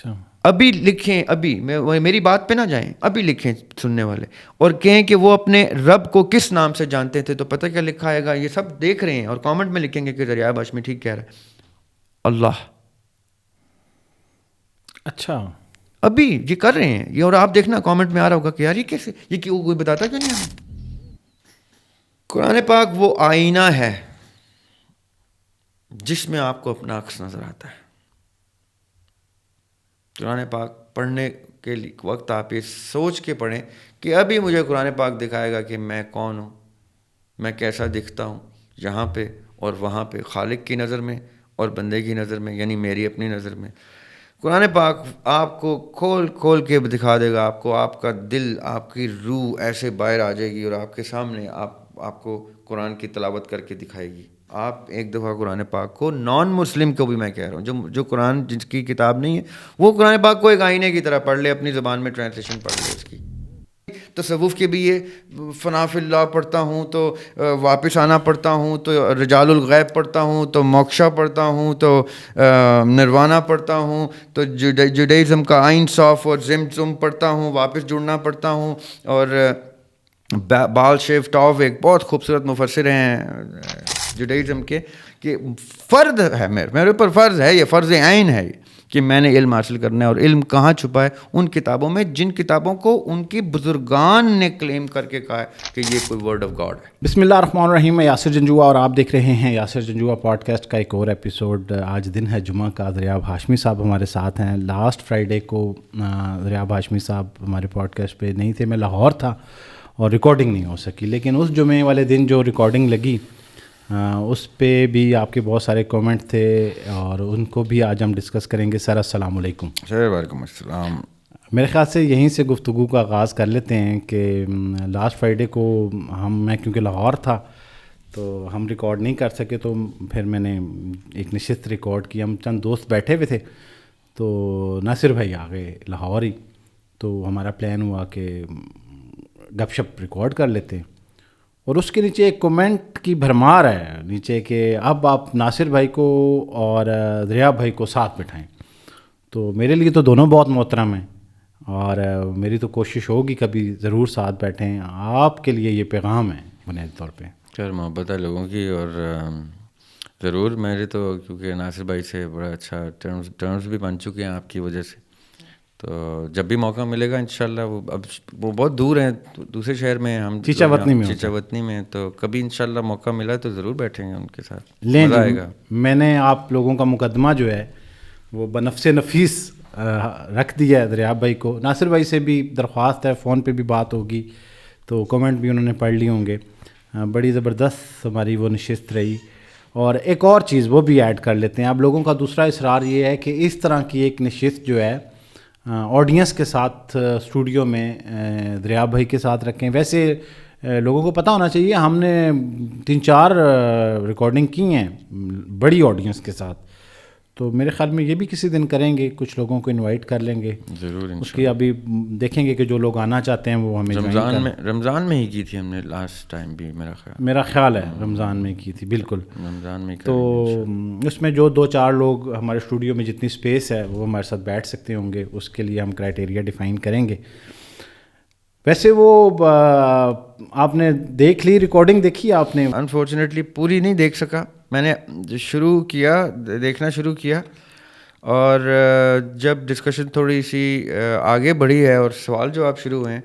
اچھا ابھی لکھیں, ابھی میری بات پہ نہ جائیں, ابھی لکھیں سننے والے, اور کہیں کہ وہ اپنے رب کو کس نام سے جانتے تھے. تو پتہ کیا لکھا آئے گا, یہ سب دیکھ رہے ہیں اور کامنٹ میں لکھیں گے کہ دریاب ہاشمی ٹھیک کہہ رہا ہے, اللہ. اچھا ابھی یہ کر رہے ہیں یہ, اور آپ دیکھنا کامنٹ میں آ رہا ہوگا کہ یار یہ کیسے, یہ کیوں کوئی بتاتا کیوں نہیں ہمیں. قرآن پاک وہ آئینہ ہے جس میں آپ کو اپنا عکس نظر آتا ہے. قرآن پاک پڑھنے کے وقت آپ یہ سوچ کے پڑھیں کہ ابھی مجھے قرآن پاک دکھائے گا کہ میں کون ہوں, میں کیسا دکھتا ہوں یہاں پہ اور وہاں پہ, خالق کی نظر میں اور بندے کی نظر میں, یعنی میری اپنی نظر میں. قرآن پاک آپ کو کھول کھول کے دکھا دے گا, آپ کو, آپ کا دل, آپ کی روح ایسے باہر آ جائے گی اور آپ کے سامنے آپ کو قرآن کی تلاوت کر کے دکھائے گی. آپ ایک دفعہ قرآن پاک کو, نان مسلم کو بھی میں کہہ رہا ہوں, جو قرآن جس کی کتاب نہیں ہے, وہ قرآن پاک کو ایک آئینے کی طرح پڑھ لے, اپنی زبان میں ٹرانسلیشن پڑھ لے اس کی. تصوف کے بھی یہ فنا فی اللہ پڑھتا ہوں تو واپس آنا پڑھتا ہوں, تو رجال الغیب پڑھتا ہوں, تو موکشا پڑھتا ہوں, تو نروانا پڑھتا ہوں, تو جوڈائزم کا آئین صاف اور زمزم پڑھتا ہوں, واپس جڑنا پڑھتا ہوں. اور بال شیف ٹاف ایک بہت خوبصورت مفسر ہیں جوڈائزم کے, کہ فرض ہے میرے اوپر, فرض ہے, یہ فرض عین ہے کہ میں نے علم حاصل کرنا ہے. اور علم کہاں چھپا ہے؟ ان کتابوں میں جن کتابوں کو ان کی بزرگان نے کلیم کر کے کہا ہے کہ یہ کوئی ورڈ آف گاڈ ہے. بسم اللہ الرحمن الرحیم. میں یاسر جنجوعہ اور آپ دیکھ رہے ہیں یاسر جنجوعہ پوڈ کاسٹ کا ایک اور ایپیسوڈ. آج دن ہے جمعہ کا. دریاب ہاشمی صاحب ہمارے ساتھ ہیں. لاسٹ فرائیڈے کو دریاب ہاشمی صاحب ہمارے پوڈ کاسٹ پہ نہیں تھے, میں لاہور تھا اور ریکارڈنگ نہیں ہو سکی, لیکن اس جمعے والے دن جو ریکارڈنگ لگی اس پہ بھی آپ کے بہت سارے کومنٹ تھے اور ان کو بھی آج ہم ڈسکس کریں گے. سر السلام علیکم. سر وعلیکم السلام. میرے خیال سے یہیں سے گفتگو کا آغاز کر لیتے ہیں کہ لاسٹ فرائیڈے کو میں کیونکہ لاہور تھا تو ہم ریکارڈ نہیں کر سکے, تو پھر میں نے ایک نشست ریکارڈ کی. ہم چند دوست بیٹھے ہوئے تھے تو ناصر بھائی آ گئے لاہور ہی, تو ہمارا پلان ہوا کہ گپ شپ ریکارڈ کر لیتے ہیں. اور اس کے نیچے ایک کومنٹ کی بھرمار ہے نیچے کہ اب آپ ناصر بھائی کو اور دریاب بھائی کو ساتھ بٹھائیں. تو میرے لیے تو دونوں بہت محترم ہیں اور میری تو کوشش ہوگی کبھی ضرور ساتھ بیٹھیں. آپ کے لیے یہ پیغام ہے بنیادی طور پہ؟ خیر محبت ہے لوگوں کی, اور ضرور میرے تو کیونکہ ناصر بھائی سے بڑا اچھا ٹرمز بھی بن چکے ہیں آپ کی وجہ سے, تو جب بھی موقع ملے گا انشاءاللہ. وہ بہت دور ہیں, دوسرے شہر میں, ہم چیچا وطنی میں, تو کبھی انشاءاللہ موقع ملا تو ضرور بیٹھیں گے ان کے ساتھ, لیں مزہ آئے گا. میں نے آپ لوگوں کا مقدمہ جو ہے وہ بنفس نفیس رکھ دیا ہے دریاب بھائی کو. ناصر بھائی سے بھی درخواست ہے, فون پہ بھی بات ہوگی تو کومنٹ بھی انہوں نے پڑھ لیے ہوں گے. بڑی زبردست ہماری وہ نشست رہی. اور ایک اور چیز وہ بھی ایڈ کر لیتے ہیں. آپ لوگوں کا دوسرا اصرار یہ ہے کہ اس طرح کی ایک نشست جو ہے آڈینس کے ساتھ اسٹوڈیو میں دریاب بھائی کے ساتھ رکھیں. ویسے لوگوں کو پتہ ہونا چاہیے ہم نے 3-4 ریکارڈنگ کی ہیں بڑی آڈینس کے ساتھ, تو میرے خیال میں یہ بھی کسی دن کریں گے, کچھ لوگوں کو انوائٹ کر لیں گے ضرور. اس کی ابھی دیکھیں گے کہ جو لوگ آنا چاہتے ہیں وہ ہمیں رمضان میں ہی کی تھی ہم نے لاسٹ ٹائم بھی, میرا خیال ہے رمضان میں کی تھی بالکل. رمضان میں تو اس میں جو 2-4 لوگ ہمارے اسٹوڈیو میں جتنی اسپیس ہے وہ ہمارے ساتھ بیٹھ سکتے ہوں گے, اس کے لیے ہم کرائٹیریا ڈیفائن کریں گے. ویسے وہ آپ نے دیکھ لی ریکارڈنگ, دیکھی آپ نے؟ انفارچونیٹلی پوری نہیں دیکھ سکا. میں نے دیکھنا شروع کیا, اور جب ڈسکشن تھوڑی سی آگے بڑھی ہے اور سوال جواب شروع ہوئے ہیں,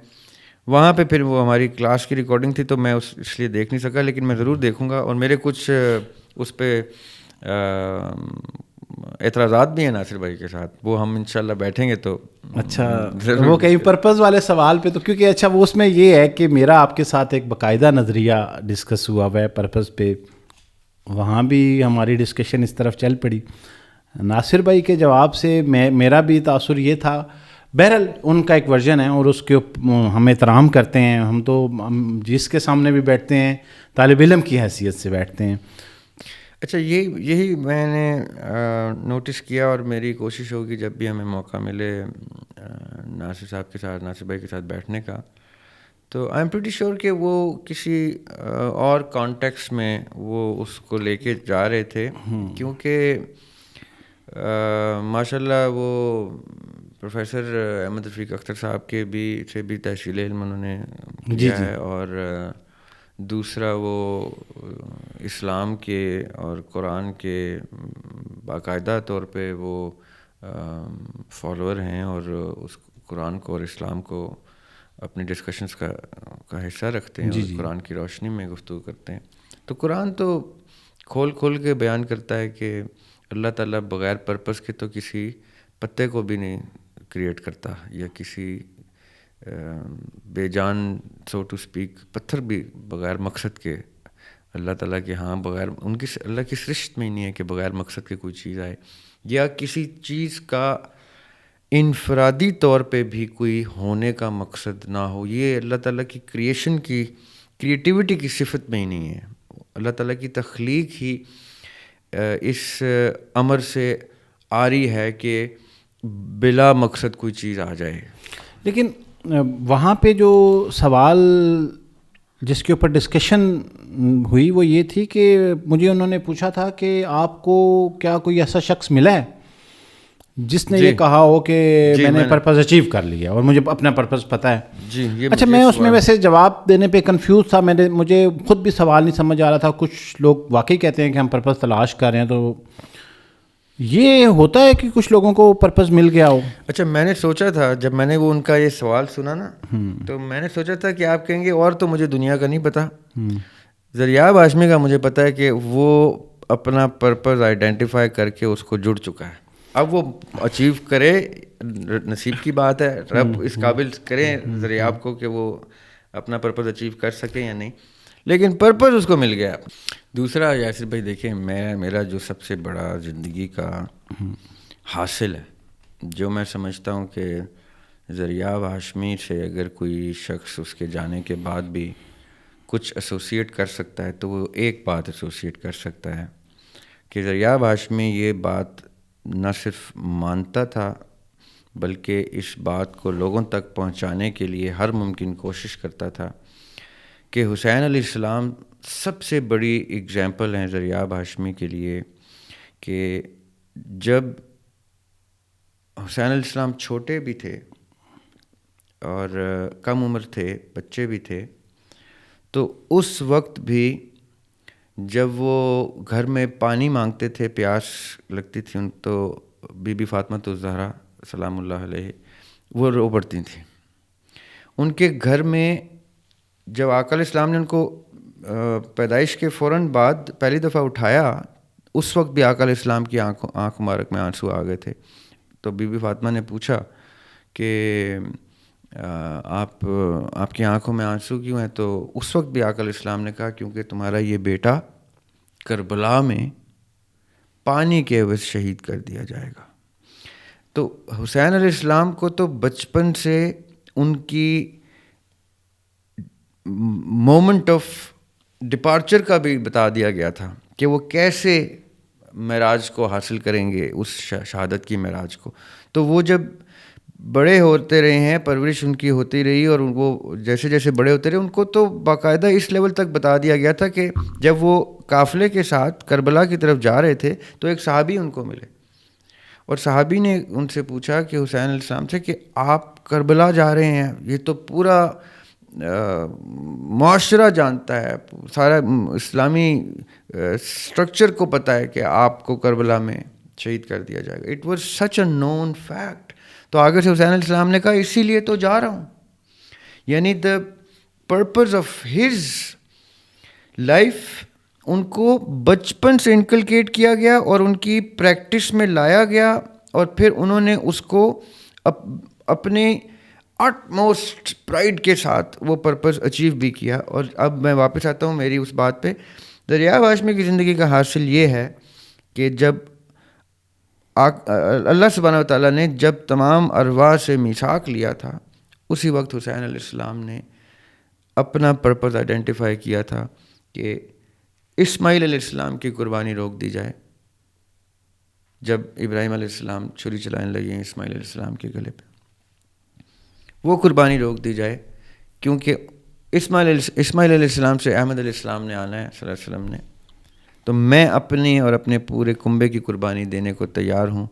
وہاں پہ پھر وہ ہماری کلاس کی ریکارڈنگ تھی تو میں اس لیے دیکھ نہیں سکا, لیکن میں ضرور دیکھوں گا. اور میرے کچھ اس پہ اعتراضات بھی ہیں ناصر بھائی کے ساتھ, وہ ہم انشاءاللہ بیٹھیں گے تو. اچھا, وہ کہیں پرپز والے سوال پہ تو, کیونکہ اچھا وہ اس میں یہ ہے کہ میرا آپ کے ساتھ ایک باقاعدہ نظریہ ڈسکس ہوا ہوا ہے پرپز پہ, وہاں بھی ہماری ڈسکشن اس طرف چل پڑی. ناصر بھائی کے جواب سے میرا بھی تاثر یہ تھا. بہرحال ان کا ایک ورژن ہے اور اس کے ہم احترام کرتے ہیں. ہم تو جس کے سامنے بھی بیٹھتے ہیں طالب علم کی حیثیت سے بیٹھتے ہیں. اچھا, یہی میں نے نوٹس کیا, اور میری کوشش ہوگی جب بھی ہمیں موقع ملے ناصر صاحب کے ساتھ, ناصر بھائی کے ساتھ بیٹھنے کا, تو آئی ایم پریٹی شیور کہ وہ کسی اور کانٹیکس میں وہ اس کو لے کے جا رہے تھے, کیونکہ ماشاء اللہ وہ پروفیسر احمد رفیق اختر صاحب کے بھی تحصیل علم انہوں نے کیا ہے، اور دوسرا وہ اسلام کے اور قرآن کے باقاعدہ طور پہ وہ فالوور ہیں، اور اس قرآن کو اور اسلام کو اپنی ڈسکشنز کا حصہ رکھتے ہیں، اور قرآن کی روشنی میں گفتگو کرتے ہیں. تو قرآن تو کھول کے بیان کرتا ہے کہ اللہ تعالیٰ بغیر پرپس کے تو کسی پتے کو بھی نہیں کریٹ کرتا، یا کسی بے جان سو ٹو اسپیک پتھر بھی بغیر مقصد کے اللہ تعالیٰ کے ہاں بغیر ان کی اللہ کی سرشت میں ہی نہیں ہے کہ بغیر مقصد کے کوئی چیز آئے، یا کسی چیز کا انفرادی طور پہ بھی کوئی ہونے کا مقصد نہ ہو. یہ اللہ تعالیٰ کی کریشن کی کریٹیوٹی کی صفت میں ہی نہیں ہے. اللہ تعالیٰ کی تخلیق ہی اس امر سے آری ہے کہ بلا مقصد کوئی چیز آ جائے. لیکن وہاں پہ جو سوال جس کے اوپر ڈسکشن ہوئی وہ یہ تھی کہ مجھے انہوں نے پوچھا تھا کہ آپ کو کیا کوئی ایسا شخص ملا ہے جس نے یہ کہا ہو کہ میں نے پرپز اچیو کر لیا اور مجھے اپنا پرپز پتہ ہے. اچھا میں اس میں ویسے جواب دینے پہ کنفیوز تھا. مجھے خود بھی سوال نہیں سمجھ آ رہا تھا. کچھ لوگ واقعی کہتے ہیں کہ ہم پرپز تلاش کر رہے ہیں، تو یہ ہوتا ہے کہ کچھ لوگوں کو پرپز مل گیا ہو؟ اچھا میں نے سوچا تھا جب میں نے وہ ان کا یہ سوال سنا نا، تو میں نے سوچا تھا کہ آپ کہیں گے اور تو مجھے دنیا کا نہیں پتا، ذریعہ ہاشمی کا مجھے پتا ہے کہ وہ اپنا پرپز آئیڈینٹیفائی کر کے اس کو جڑ چکا ہے. اب وہ اچیو کرے نصیب کی بات ہے، رب اس قابل کریں ذریعہ کو کہ وہ اپنا پرپز اچیو کر سکے یا نہیں، لیکن پرپز اس کو مل گیا. دوسرا یاسر بھائی دیکھیں، میرا جو سب سے بڑا زندگی کا حاصل ہے، جو میں سمجھتا ہوں کہ ذریعہ ہاشمی سے اگر کوئی شخص اس کے جانے کے بعد بھی کچھ ایسوسیٹ کر سکتا ہے تو وہ ایک بات ایسوسیٹ کر سکتا ہے کہ ذریعہ ہاشمی یہ بات نہ صرف مانتا تھا بلکہ اس بات کو لوگوں تک پہنچانے کے لیے ہر ممکن کوشش کرتا تھا کہ حسین علیہ السلام سب سے بڑی اگزامپل ہیں ذریعہ ہاشمی کے لیے، کہ جب حسین علیہ السلام چھوٹے بھی تھے اور کم عمر تھے، بچے بھی تھے، تو اس وقت بھی جب وہ گھر میں پانی مانگتے تھے، پیاس لگتی تھی ان، تو بی بی فاطمہ الزہرا سلام اللہ علیہ وہ رو پڑتی تھیں. ان کے گھر میں جب آقا علیہ السلام نے ان کو پیدائش کے فوراً بعد پہلی دفعہ اٹھایا، اس وقت بھی آقا علیہ السلام کی آنکھ مبارک میں آنسو آ گئے تھے. تو بی بی فاطمہ نے پوچھا کہ آپ کی آنکھوں میں آنسو کیوں ہیں؟ تو اس وقت بھی آقا علیہ السلام نے کہا کیونکہ تمہارا یہ بیٹا کربلا میں پانی کے عوض شہید کر دیا جائے گا. تو حسین علیہ السلام کو تو بچپن سے ان کی مومنٹ آف ڈپارچر کا بھی بتا دیا گیا تھا کہ وہ کیسے معراج کو حاصل کریں گے، اس شہادت کی معراج کو. تو وہ جب بڑے ہوتے رہے ہیں، پرورش ان کی ہوتی رہی، اور وہ جیسے جیسے بڑے ہوتے رہے ان کو تو باقاعدہ اس لیول تک بتا دیا گیا تھا کہ جب وہ قافلے کے ساتھ کربلا کی طرف جا رہے تھے تو ایک صحابی ان کو ملے، اور صحابی نے ان سے پوچھا کہ حسین علیہ السلام سے کہ آپ کربلا جا رہے ہیں، یہ تو پورا معاشرہ جانتا ہے، سارا اسلامی اسٹرکچر کو پتہ ہے کہ آپ کو کربلا میں شہید کر دیا جائے گا. It was such a known fact. تو آگے سے حسین علیہ السلام نے کہا اسی لیے تو جا رہا ہوں. یعنی the purpose of his life ان کو بچپن سے انکلکیٹ کیا گیا اور ان کی پریکٹس میں لایا گیا، اور پھر انہوں نے اس کو اپنے اٹ موسٹ پرائڈ کے ساتھ وہ پرپز اچیو بھی کیا. اور اب میں واپس آتا ہوں میری اس بات پہ. ذریعہ ہاشمی کی زندگی کا حاصل یہ ہے کہ جب اللہ سبحانہ و تعالیٰ نے جب تمام ارواح سے میثاق لیا تھا، اسی وقت حسین علیہ السلام نے اپنا پرپز آئیڈینٹیفائی کیا تھا کہ اسماعیل علیہ السلام کی قربانی روک دی جائے. جب ابراہیم علیہ السلام چھری چلانے لگے ہیں اسماعیل علیہ السلام کے گلے پہ، وہ قربانی روک دی جائے، کیونکہ اسماعیل علیہ السلام سے احمد علیہ السلام نے آنا ہے صلی اللہ علیہ وسلم نے. تو میں اپنی اور اپنے پورے کنبے کی قربانی دینے کو تیار ہوں.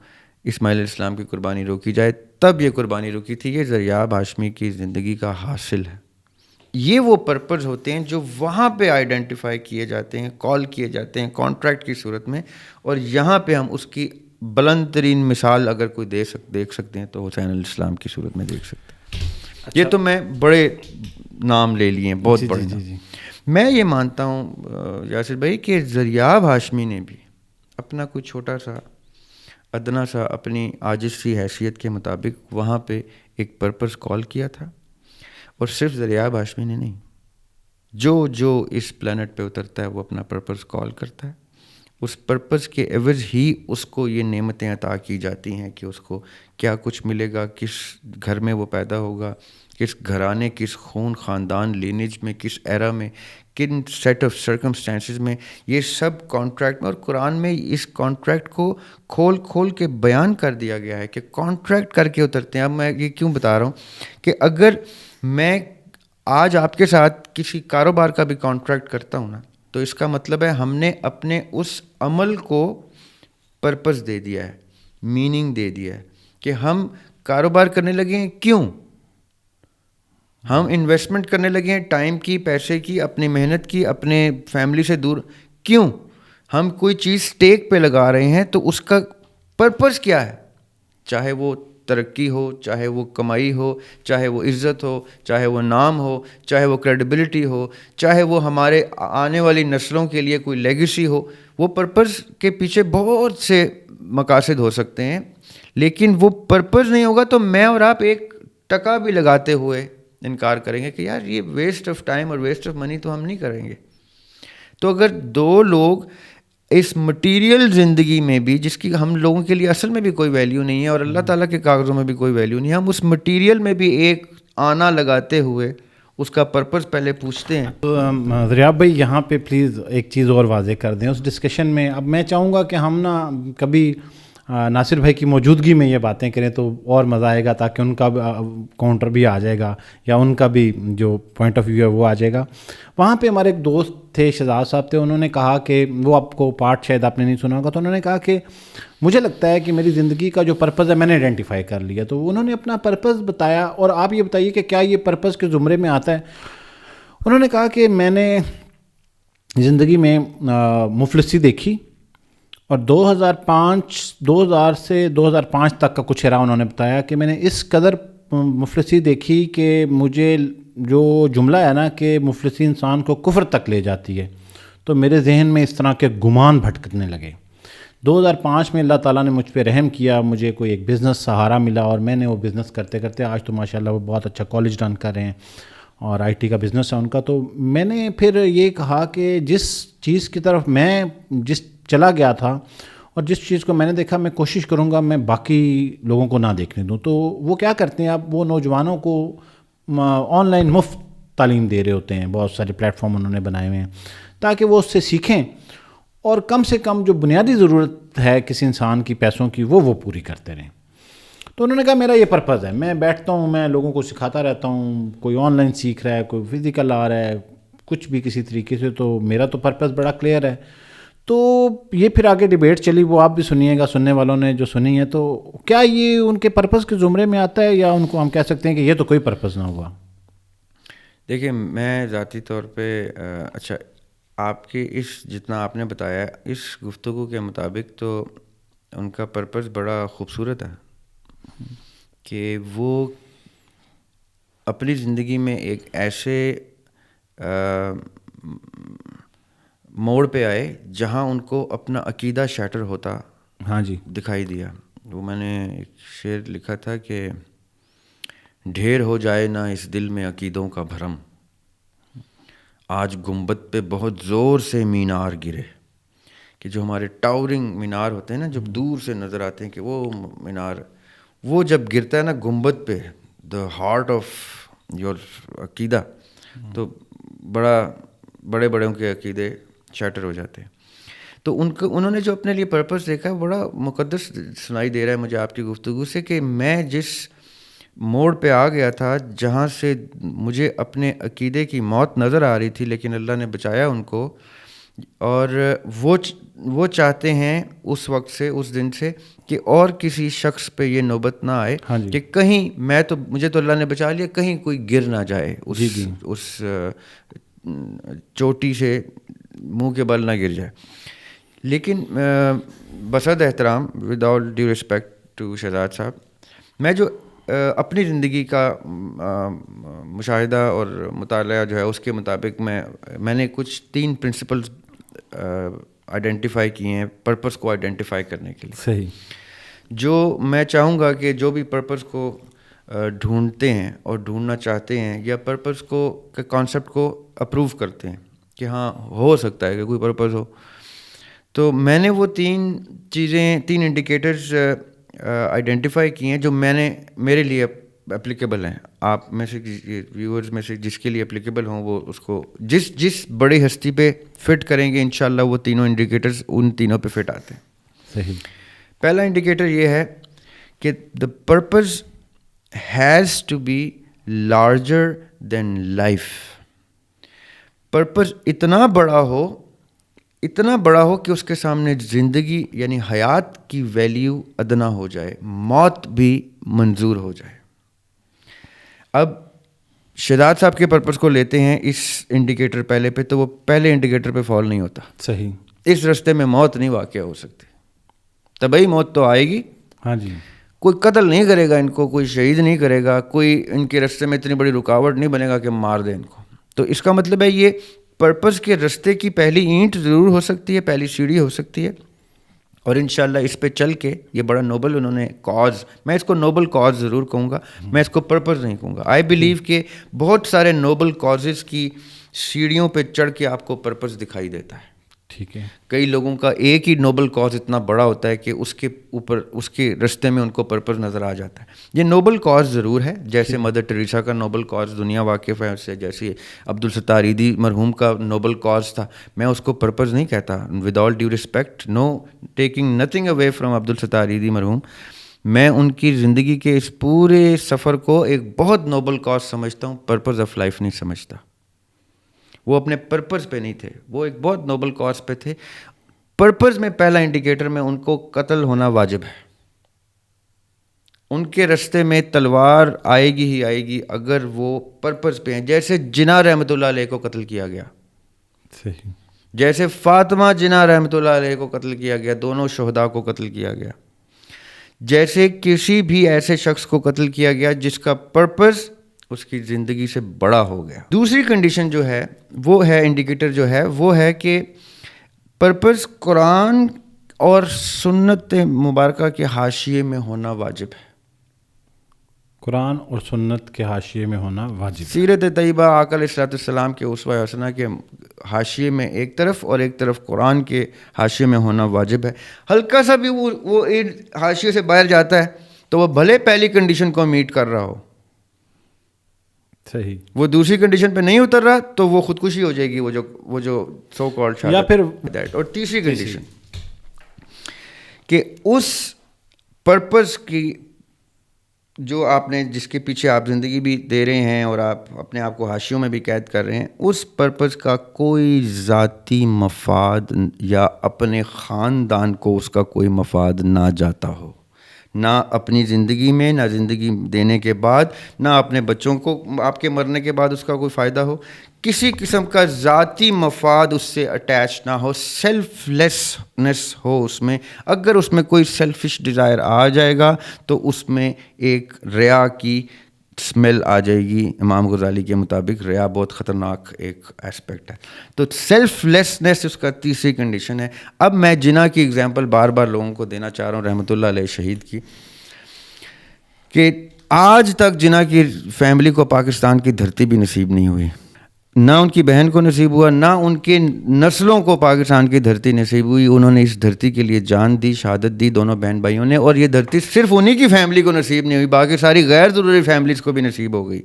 اسماعیل علیہ السلام کی قربانی روکی جائے, تب یہ قربانی روکی تھی. یہ ذریعہ ہاشمی کی زندگی کا حاصل ہے. یہ وہ پرپز ہوتے ہیں جو وہاں پہ آئیڈینٹیفائی کیے جاتے ہیں, کال کیے جاتے ہیں کانٹریکٹ کی صورت میں, اور یہاں پہ ہم اس کی بلند ترین مثال اگر کوئی دیکھ سکتے ہیں تو حسین علیہ السلام کی صورت میں دیکھ سکتے ہیں. یہ تو میں بڑے نام لے لیے ہیں, بہت بڑے نام. میں یہ مانتا ہوں یاسر بھائی کہ ذریعہ ہاشمی نے بھی اپنا کوئی چھوٹا سا ادنا سا اپنی عاجز سی حیثیت کے مطابق وہاں پہ ایک پرپز کال کیا تھا. اور صرف ذریعہ ہاشمی نے نہیں, جو اس پلانٹ پہ اترتا ہے وہ اپنا پرپز کال کرتا ہے. اس پرپز کے عوض ہی اس کو یہ نعمتیں عطا کی جاتی ہیں کہ اس کو کیا کچھ ملے گا, کس گھر میں وہ پیدا ہوگا, کس گھرانے, کس خون خاندان لینیج میں, کس ایرا میں, کن سیٹ آف سرکمسٹانسز میں. یہ سب کانٹریکٹ میں, اور قرآن میں اس کانٹریکٹ کو کھول کے بیان کر دیا گیا ہے کہ کانٹریکٹ کر کے اترتے ہیں. اب میں یہ کیوں بتا رہا ہوں کہ اگر میں آج آپ کے ساتھ کسی کاروبار کا بھی کانٹریکٹ کرتا ہوں نا, تو اس کا مطلب ہے ہم نے اپنے اس عمل کو پرپز دے دیا ہے, میننگ دے دیا ہے کہ ہم کاروبار کرنے لگے ہیں. کیوں ہم انویسٹمنٹ کرنے لگے ہیں, ٹائم کی, پیسے کی, اپنی محنت کی, اپنے فیملی سے دور. کیوں ہم کوئی چیز اسٹیک پہ لگا رہے ہیں, تو اس کا پرپز کیا ہے؟ چاہے وہ ترقی ہو, چاہے وہ کمائی ہو, چاہے وہ عزت ہو, چاہے وہ نام ہو, چاہے وہ کریڈیبلٹی ہو, چاہے وہ ہمارے آنے والی نسلوں کے لیے کوئی لیگیسی ہو. وہ پرپز کے پیچھے بہت سے مقاصد ہو سکتے ہیں, لیکن وہ پرپز نہیں ہوگا تو میں اور آپ ایک ٹکا بھی لگاتے ہوئے انکار کریں گے کہ یار یہ ویسٹ آف ٹائم اور ویسٹ آف منی تو ہم نہیں کریں گے. تو اگر دو لوگ اس مٹیریل زندگی میں بھی, جس کی ہم لوگوں کے لیے اصل میں بھی کوئی ویلیو نہیں ہے اور اللہ تعالیٰ کے کاغذوں میں بھی کوئی ویلیو نہیں ہے, ہم اس مٹیریل میں بھی ایک آنا لگاتے ہوئے اس کا پرپز پہلے پوچھتے ہیں. تو ذریعہ بھائی یہاں پہ پلیز ایک چیز اور واضح کر دیں اس ڈسکشن میں. اب میں چاہوں گا کہ ہم نا کبھی ناصر بھائی کی موجودگی میں یہ باتیں کریں تو اور مزہ آئے گا, تاکہ ان کا کاؤنٹر بھی آ جائے گا یا ان کا بھی جو پوائنٹ آف ویو ہے وہ آ جائے گا. وہاں پہ ہمارے ایک دوست تھے, شہزاد صاحب تھے, انہوں نے کہا کہ وہ آپ کو پارٹ شاید آپ نے نہیں سنا ہوگا, تو انہوں نے کہا کہ مجھے لگتا ہے کہ میری زندگی کا جو پرپز ہے میں نے آئیڈینٹیفائی کر لیا. تو انہوں نے اپنا پرپز بتایا, اور آپ یہ بتائیے کہ کیا یہ پرپز کے زمرے میں آتا ہے. انہوں نے کہا کہ میں نے زندگی میں مفلسی دیکھی, اور 2000 سے 2005 تک کا کچھ رہا. انہوں نے بتایا کہ میں نے اس قدر مفلسی دیکھی کہ مجھے جو جملہ ہے نا کہ مفلسی انسان کو کفر تک لے جاتی ہے, تو میرے ذہن میں اس طرح کے گمان بھٹکنے لگے. 2005 میں اللہ تعالیٰ نے مجھ پہ رحم کیا, مجھے کوئی ایک بزنس سہارا ملا, اور میں نے وہ بزنس کرتے کرتے آج تو ماشاءاللہ وہ بہت اچھا کالج رن کر رہے ہیں اور آئی ٹی کا بزنس ہے ان کا. تو میں نے پھر یہ کہا کہ جس چیز کی طرف میں چلا گیا تھا اور جس چیز کو میں نے دیکھا, میں کوشش کروں گا میں باقی لوگوں کو نہ دیکھنے دوں. تو وہ کیا کرتے ہیں, اب وہ نوجوانوں کو آن لائن مفت تعلیم دے رہے ہوتے ہیں. بہت سارے پلیٹ فارم انہوں نے بنائے ہوئے ہیں تاکہ وہ اس سے سیکھیں, اور کم سے کم جو بنیادی ضرورت ہے کسی انسان کی پیسوں کی وہ پوری کرتے رہیں. تو انہوں نے کہا میرا یہ پرپز ہے, میں بیٹھتا ہوں, میں لوگوں کو سکھاتا رہتا ہوں, کوئی آن لائن سیکھ رہا ہے, کوئی فزیکل آ رہا ہے, کچھ بھی کسی طریقے سے, تو میرا تو پرپز بڑا کلیئر ہے. تو یہ پھر آگے ڈیبیٹ چلی, وہ آپ بھی سنیے گا, سننے والوں نے جو سنی ہے. تو کیا یہ ان کے پرپز کے زمرے میں آتا ہے, یا ان کو ہم کہہ سکتے ہیں کہ یہ تو کوئی پرپز نہ ہوا؟ دیکھیں میں ذاتی طور پہ اچھا آپ کی اس جتنا آپ نے بتایا اس گفتگو کے مطابق تو ان کا پرپز بڑا خوبصورت ہے کہ وہ اپنی زندگی میں ایک ایسے موڑ پہ آئے جہاں ان کو اپنا عقیدہ شیٹر ہوتا ہاں جی دکھائی دیا. وہ میں نے ایک شعر لکھا تھا کہ ڈھیر ہو جائے نہ اس دل میں عقیدوں کا بھرم, آج گنبد پہ بہت زور سے مینار گرے. کہ جو ہمارے ٹاورنگ مینار ہوتے ہیں نا, جب دور سے نظر آتے ہیں کہ وہ مینار, وہ جب گرتا ہے نا گنبد پہ, دا ہارٹ آف یور عقیدہ, تو بڑے بڑوں کے عقیدے شیٹر ہو جاتے ہیں. تو انہوں نے جو اپنے لیے پرپس دیکھا ہے بڑا مقدس سنائی دے رہا ہے مجھے آپ کی گفتگو سے, کہ میں جس موڑ پہ آ گیا تھا جہاں سے مجھے اپنے عقیدے کی موت نظر آ رہی تھی, لیکن اللہ نے بچایا ان کو, اور وہ چاہتے ہیں اس وقت سے, اس دن سے, کہ اور کسی شخص پہ یہ نوبت نہ آئے کہ کہیں مجھے تو اللہ نے بچا لیا, کہیں کوئی گر نہ جائے اس چوٹی سے, منہ کے بل نہ گر جائے. لیکن بصد احترام, with all due respect to Shahzad صاحب, میں جو اپنی زندگی کا مشاہدہ اور مطالعہ جو ہے اس کے مطابق میں نے کچھ 3 پرنسپلز آئیڈینٹیفائی کیے ہیں پرپس کو آئیڈینٹیفائی کرنے کے لیے. صحیح. جو میں چاہوں گا کہ جو بھی پرپس کو ڈھونڈتے ہیں اور ڈھونڈنا چاہتے ہیں, یا پرپس کو کانسیپٹ کو اپروو کرتے ہیں کہ ہاں ہو سکتا ہے کہ کوئی پرپس ہو, تو میں نے وہ 3 انڈیکیٹرز آئیڈینٹیفائی کیے ہیں جو میرے لیے اپلیکیبل ہیں. آپ میں سے ویورز میں سے جس کے لیے اپلیکیبل ہوں وہ اس کو جس بڑی ہستی پہ فٹ کریں گے انشاءاللہ وہ تینوں انڈیکیٹرز ان تینوں پہ فٹ آتے ہیں. صحیح. پہلا انڈیکیٹر یہ ہے کہ the purpose has to be larger than life. Purpose اتنا بڑا ہو کہ اس کے سامنے زندگی یعنی حیات کی ویلیو ادنا ہو جائے, موت بھی منظور ہو جائے. اب شہزاد صاحب کے پرپز کو لیتے ہیں اس انڈیکیٹر پہلے پہ, تو وہ پہلے انڈیکیٹر پہ فال نہیں ہوتا. صحیح. اس رستے میں موت نہیں واقع ہو سکتی, طبعی موت تو آئے گی. ہاں جی. کوئی قتل نہیں کرے گا ان کو, کوئی شہید نہیں کرے گا, کوئی ان کے رستے میں اتنی بڑی رکاوٹ نہیں بنے گا کہ مار دے ان کو. تو اس کا مطلب ہے یہ پرپز کے رستے کی پہلی اینٹ ضرور ہو سکتی ہے, پہلی سیڑھی ہو سکتی ہے, اور انشاءاللہ اس پہ چل کے یہ بڑا نوبل انہوں نے کاز, میں اس کو نوبل کاز ضرور کہوں گا, میں اس کو پرپز نہیں کہوں گا. آئی بلیو کہ بہت سارے نوبل کازز کی سیڑھیوں پہ چڑھ کے آپ کو پرپز دکھائی دیتا ہے. ٹھیک ہے. کئی لوگوں کا ایک ہی نوبل کاز اتنا بڑا ہوتا ہے کہ اس کے اوپر اس کے رستے میں ان کو پرپز نظر آ جاتا ہے. یہ نوبل کاز ضرور ہے, جیسے مدر ٹریسا کا نوبل کاز دنیا واقف ہے اس سے, جیسے عبدالستار ایدھی مرحوم کا نوبل کاز تھا. میں اس کو پرپز نہیں کہتا, with all due respect, no taking nothing away from Abdul Sattar Edhi مرحوم. میں ان کی زندگی کے اس پورے سفر کو ایک بہت نوبل کاز سمجھتا ہوں, پرپز آف لائف نہیں سمجھتا. وہ اپنے پرپز پہ نہیں تھے, وہ ایک بہت نوبل کاز پہ تھے. پرپز میں پہلا انڈیکیٹر میں ان کو قتل ہونا واجب ہے. ان کے رستے میں تلوار آئے گی ہی آئے گی اگر وہ پرپز پہ ہیں. جیسے جناح رحمۃ اللہ علیہ کو قتل کیا گیا, صحیح. جیسے فاطمہ جناح رحمۃ اللہ علیہ کو قتل کیا گیا, دونوں شہداء کو قتل کیا گیا, جیسے کسی بھی ایسے شخص کو قتل کیا گیا جس کا پرپز اس کی زندگی سے بڑا ہو گیا. دوسری کنڈیشن جو ہے وہ ہے, انڈیکیٹر جو ہے وہ ہے کہ پرپز قرآن اور سنت مبارکہ کے حاشیے میں ہونا واجب ہے. قرآن اور سنت کے حاشیے میں ہونا واجب. سیرت طیبہ آقا علیہ الصلوۃ والسلام کے اسوہ حسنہ کے حاشیے میں ایک طرف اور ایک طرف قرآن کے حاشیے میں ہونا واجب ہے. ہلکا سا بھی وہ حاشیے سے باہر جاتا ہے تو وہ بھلے پہلی کنڈیشن کو میٹ کر رہا ہو, صحیح, وہ دوسری کنڈیشن پہ نہیں اتر رہا تو وہ خودکشی ہو جائے گی, وہ جو سو کالڈ شہادت, یا پھر. اور تیسری کنڈیشن کہ اس پرپز کی جو آپ نے, جس کے پیچھے آپ زندگی بھی دے رہے ہیں اور آپ اپنے آپ کو حاشیوں میں بھی قید کر رہے ہیں, اس پرپز کا کوئی ذاتی مفاد یا اپنے خاندان کو اس کا کوئی مفاد نہ جاتا ہو, نہ اپنی زندگی میں, نہ زندگی دینے کے بعد, نہ اپنے بچوں کو آپ کے مرنے کے بعد اس کا کوئی فائدہ ہو, کسی قسم کا ذاتی مفاد اس سے اٹیچ نہ ہو, سیلف لیسنس ہو اس میں. اگر اس میں کوئی سیلفش ڈیزائر آ جائے گا تو اس میں ایک ریا کی اسمیل آ جائے گی. امام غزالی کے مطابق ریا بہت خطرناک ایک اسپیکٹ ہے. تو سیلف لیسنس اس کا تیسری کنڈیشن ہے. اب میں جناح کی ایگزامپل بار بار لوگوں کو دینا چاہ رہا ہوں, رحمۃ اللہ علیہ شہید کی, کہ آج تک جناح کی فیملی کو پاکستان کی دھرتی بھی نصیب نہیں ہوئی, نہ ان کی بہن کو نصیب ہوا, نہ ان کے نسلوں کو پاکستان کی دھرتی نصیب ہوئی. انہوں نے اس دھرتی کے لیے جان دی, شہادت دی, دونوں بہن بھائیوں نے, اور یہ دھرتی صرف انہی کی فیملی کو نصیب نہیں ہوئی, باقی ساری غیر ضروری فیملیز کو بھی نصیب ہو گئی.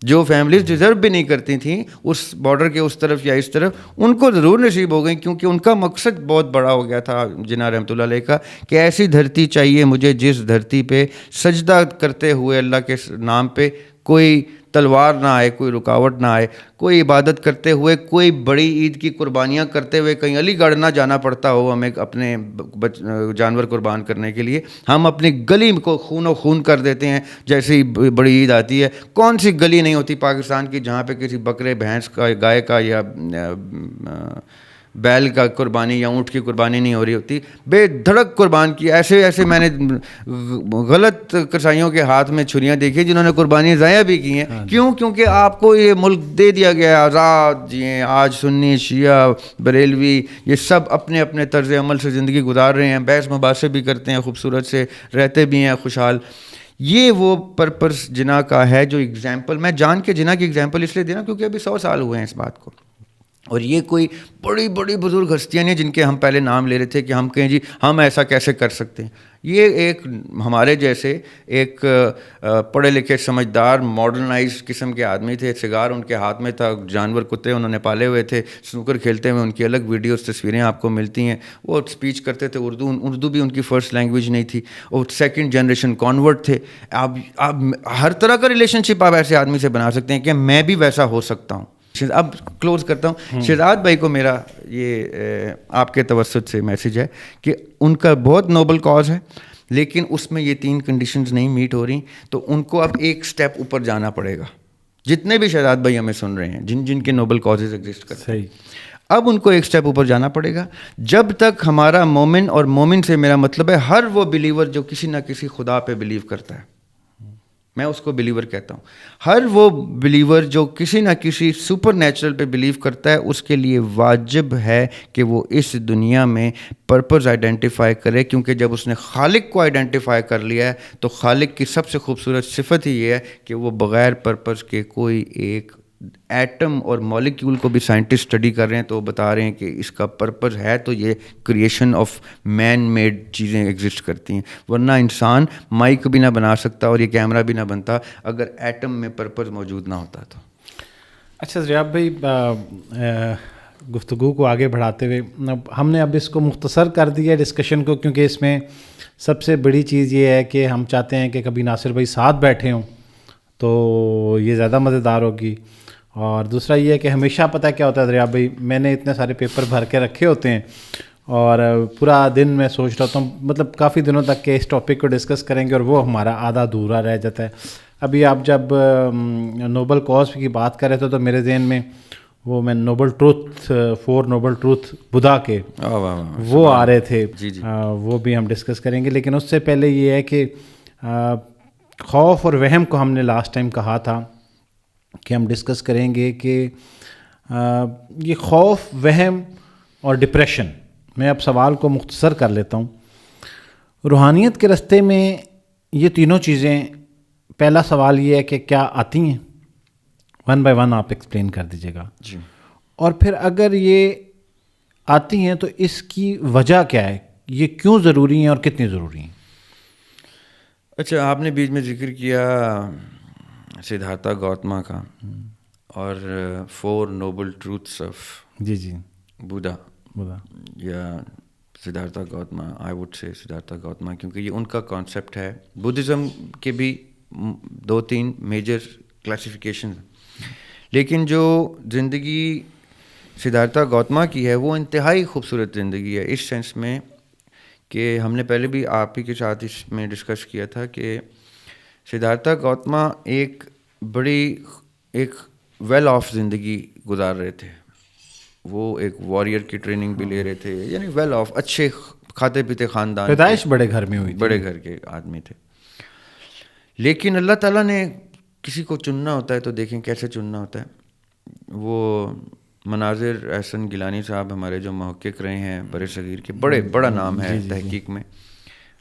جو فیملیز ڈیزرو بھی نہیں کرتی تھیں اس بارڈر کے اس طرف یا اس طرف, ان کو ضرور نصیب ہو گئی, کیونکہ ان کا مقصد بہت بڑا ہو گیا تھا جناح رحمۃ اللہ علیہ کا, کہ ایسی دھرتی چاہیے مجھے جس دھرتی پہ سجدہ کرتے ہوئے اللہ کے نام پہ کوئی تلوار نہ آئے, کوئی رکاوٹ نہ آئے, کوئی عبادت کرتے ہوئے, کوئی بڑی عید کی قربانیاں کرتے ہوئے کہیں علی گڑھ نہ جانا پڑتا ہو ہمیں اپنے جانور قربان کرنے کے لیے. ہم اپنی گلی کو خون و خون کر دیتے ہیں جیسے ہی بڑی عید آتی ہے. کون سی گلی نہیں ہوتی پاکستان کی جہاں پہ کسی بکرے, بھینس کا, گائے کا یا بیل کا قربانی یا اونٹ کی قربانی نہیں ہو رہی ہوتی. بے دھڑک قربان کی. ایسے میں نے غلط کسائیوں کے ہاتھ میں چھریاں دیکھی جنہوں نے قربانیاں ضائع بھی کی ہیں. کیوں؟ کیونکہ آپ کو یہ ملک دے دیا گیا ہے آزاد جیئیں. آج سنی, شیعہ, بریلوی یہ سب اپنے اپنے طرز عمل سے زندگی گزار رہے ہیں, بحث مباحثے بھی کرتے ہیں, خوبصورت سے رہتے بھی ہیں خوشحال. یہ وہ پرپس جنا کا ہے جو ایگزامپل میں جان کے جنا کی ایگزامپل اس لیے دے رہا ہوں کیونکہ ابھی 100 سال ہوئے ہیں اس بات کو. اور یہ کوئی بڑی بڑی بزرگ ہستیاں نہیں جن کے ہم پہلے نام لے رہے تھے کہ ہم کہیں جی ہم ایسا کیسے کر سکتے ہیں. یہ ایک ہمارے جیسے ایک پڑھے لکھے سمجھدار ماڈرنائز قسم کے آدمی تھے. سگار ان کے ہاتھ میں تھا, جانور کتے انہوں نے پالے ہوئے تھے, سنوکر کھیلتے ہوئے ان کی الگ ویڈیوز تصویریں آپ کو ملتی ہیں. وہ اسپیچ کرتے تھے اردو بھی ان کی فرسٹ لینگویج نہیں تھی. وہ سیکنڈ جنریشن کانورٹ تھے. آپ ہر طرح کا ریلیشن شپ آپ ایسے آدمی سے بنا سکتے ہیں کہ میں بھی ویسا ہو سکتا ہوں. اب کلوز کرتا ہوں. شہزاد بھائی کو میرا یہ آپ کے توسط سے میسیج ہے کہ ان کا بہت نوبل کاز ہے لیکن اس میں یہ 3 کنڈیشنز نہیں میٹ ہو رہی, تو ان کو اب ایک سٹیپ اوپر جانا پڑے گا. جتنے بھی شہزاد بھائی ہمیں سن رہے ہیں جن کے نوبل کازز ایگزسٹ کرتے ہیں, اب ان کو ایک سٹیپ اوپر جانا پڑے گا. جب تک ہمارا مومن, اور مومن سے میرا مطلب ہے ہر وہ بلیور جو کسی نہ کسی خدا پہ بلیو کرتا ہے, میں اس کو بلیور کہتا ہوں. ہر وہ بلیور جو کسی نہ کسی سپر نیچرل پہ بلیو کرتا ہے, اس کے لیے واجب ہے کہ وہ اس دنیا میں پرپز آئیڈینٹیفائی کرے, کیونکہ جب اس نے خالق کو آئیڈینٹیفائی کر لیا ہے تو خالق کی سب سے خوبصورت صفت ہی یہ ہے کہ وہ بغیر پرپز کے کوئی ایک ایٹم اور مالیکیول کو بھی سائنٹسٹ اسٹڈی کر رہے ہیں تو وہ بتا رہے ہیں کہ اس کا پرپز ہے تو یہ کریشن آف مین میڈ چیزیں ایگزسٹ کرتی ہیں. ورنہ انسان مائک بھی نہ بنا سکتا اور یہ کیمرہ بھی نہ بنتا اگر ایٹم میں پرپز موجود نہ ہوتا تو. اچھا ریاب بھائی, گفتگو کو آگے بڑھاتے ہوئے ہم نے اب اس کو مختصر کر دیا ڈسکشن کو, کیونکہ اس میں سب سے بڑی چیز یہ ہے کہ ہم چاہتے ہیں کہ کبھی ناصر بھائی ساتھ بیٹھے ہوں تو یہ زیادہ مزیدار ہوگی. اور دوسرا یہ ہے کہ ہمیشہ پتہ کیا ہوتا ہے دریاب بھائی, میں نے اتنے سارے پیپر بھر کے رکھے ہوتے ہیں اور پورا دن میں سوچ رہا ہوں, مطلب کافی دنوں تک کہ اس ٹاپک کو ڈسکس کریں گے اور وہ ہمارا آدھا ادھورا رہ جاتا ہے. ابھی آپ جب نوبل کاز کی بات کر رہے تھے تو میرے ذہن میں وہ میں Nobel truth 4 Nobel truth Buddha کے وہ آ رہے تھے, وہ بھی ہم ڈسکس کریں گے. لیکن اس سے پہلے یہ ہے کہ خوف اور وہم کو ہم نے لاسٹ ٹائم کہا تھا کہ ہم ڈسکس کریں گے کہ یہ خوف, وہم اور ڈپریشن, میں اب سوال کو مختصر کر لیتا ہوں. روحانیت کے راستے میں یہ تینوں چیزیں, پہلا سوال یہ ہے کہ کیا آتی ہیں؟ 1 بائی 1 آپ ایکسپلین کر دیجیے گا. جی. اور پھر اگر یہ آتی ہیں تو اس کی وجہ کیا ہے, یہ کیوں ضروری ہیں اور کتنی ضروری ہیں؟ اچھا, آپ نے بیچ میں ذکر کیا سدھارتھا گوتما کا اور 4 نوبل ٹروتھس آف جی بودھا یا Siddhartha Gautam, I would say Siddhartha Gautam, کیونکہ یہ ان کا کانسیپٹ ہے. بدھزم کے بھی 2-3 میجر کلاسیفیکیشن, لیکن جو زندگی سدھارتھا گوتما کی ہے وہ انتہائی خوبصورت زندگی ہے اس سینس میں کہ ہم نے پہلے بھی آپ ہی کے ساتھ اس میں ڈسکس کیا تھا کہ سدھارتھا گوتما ایک ویل آف زندگی گزار رہے تھے. وہ ایک وارئر کی ٹریننگ بھی لے رہے تھے, یعنی ویل آف, اچھے کھاتے پیتے خاندان, پیدائش بڑے گھر میں ہوئی, بڑے گھر کے آدمی تھے. لیکن اللہ تعالیٰ نے کسی کو چننا ہوتا ہے تو دیکھیں کیسے چننا ہوتا ہے. وہ مناظر احسن گیلانی صاحب ہمارے جو محقق رہے ہیں برِ صغیر کے, بڑا نام ہے تحقیق میں,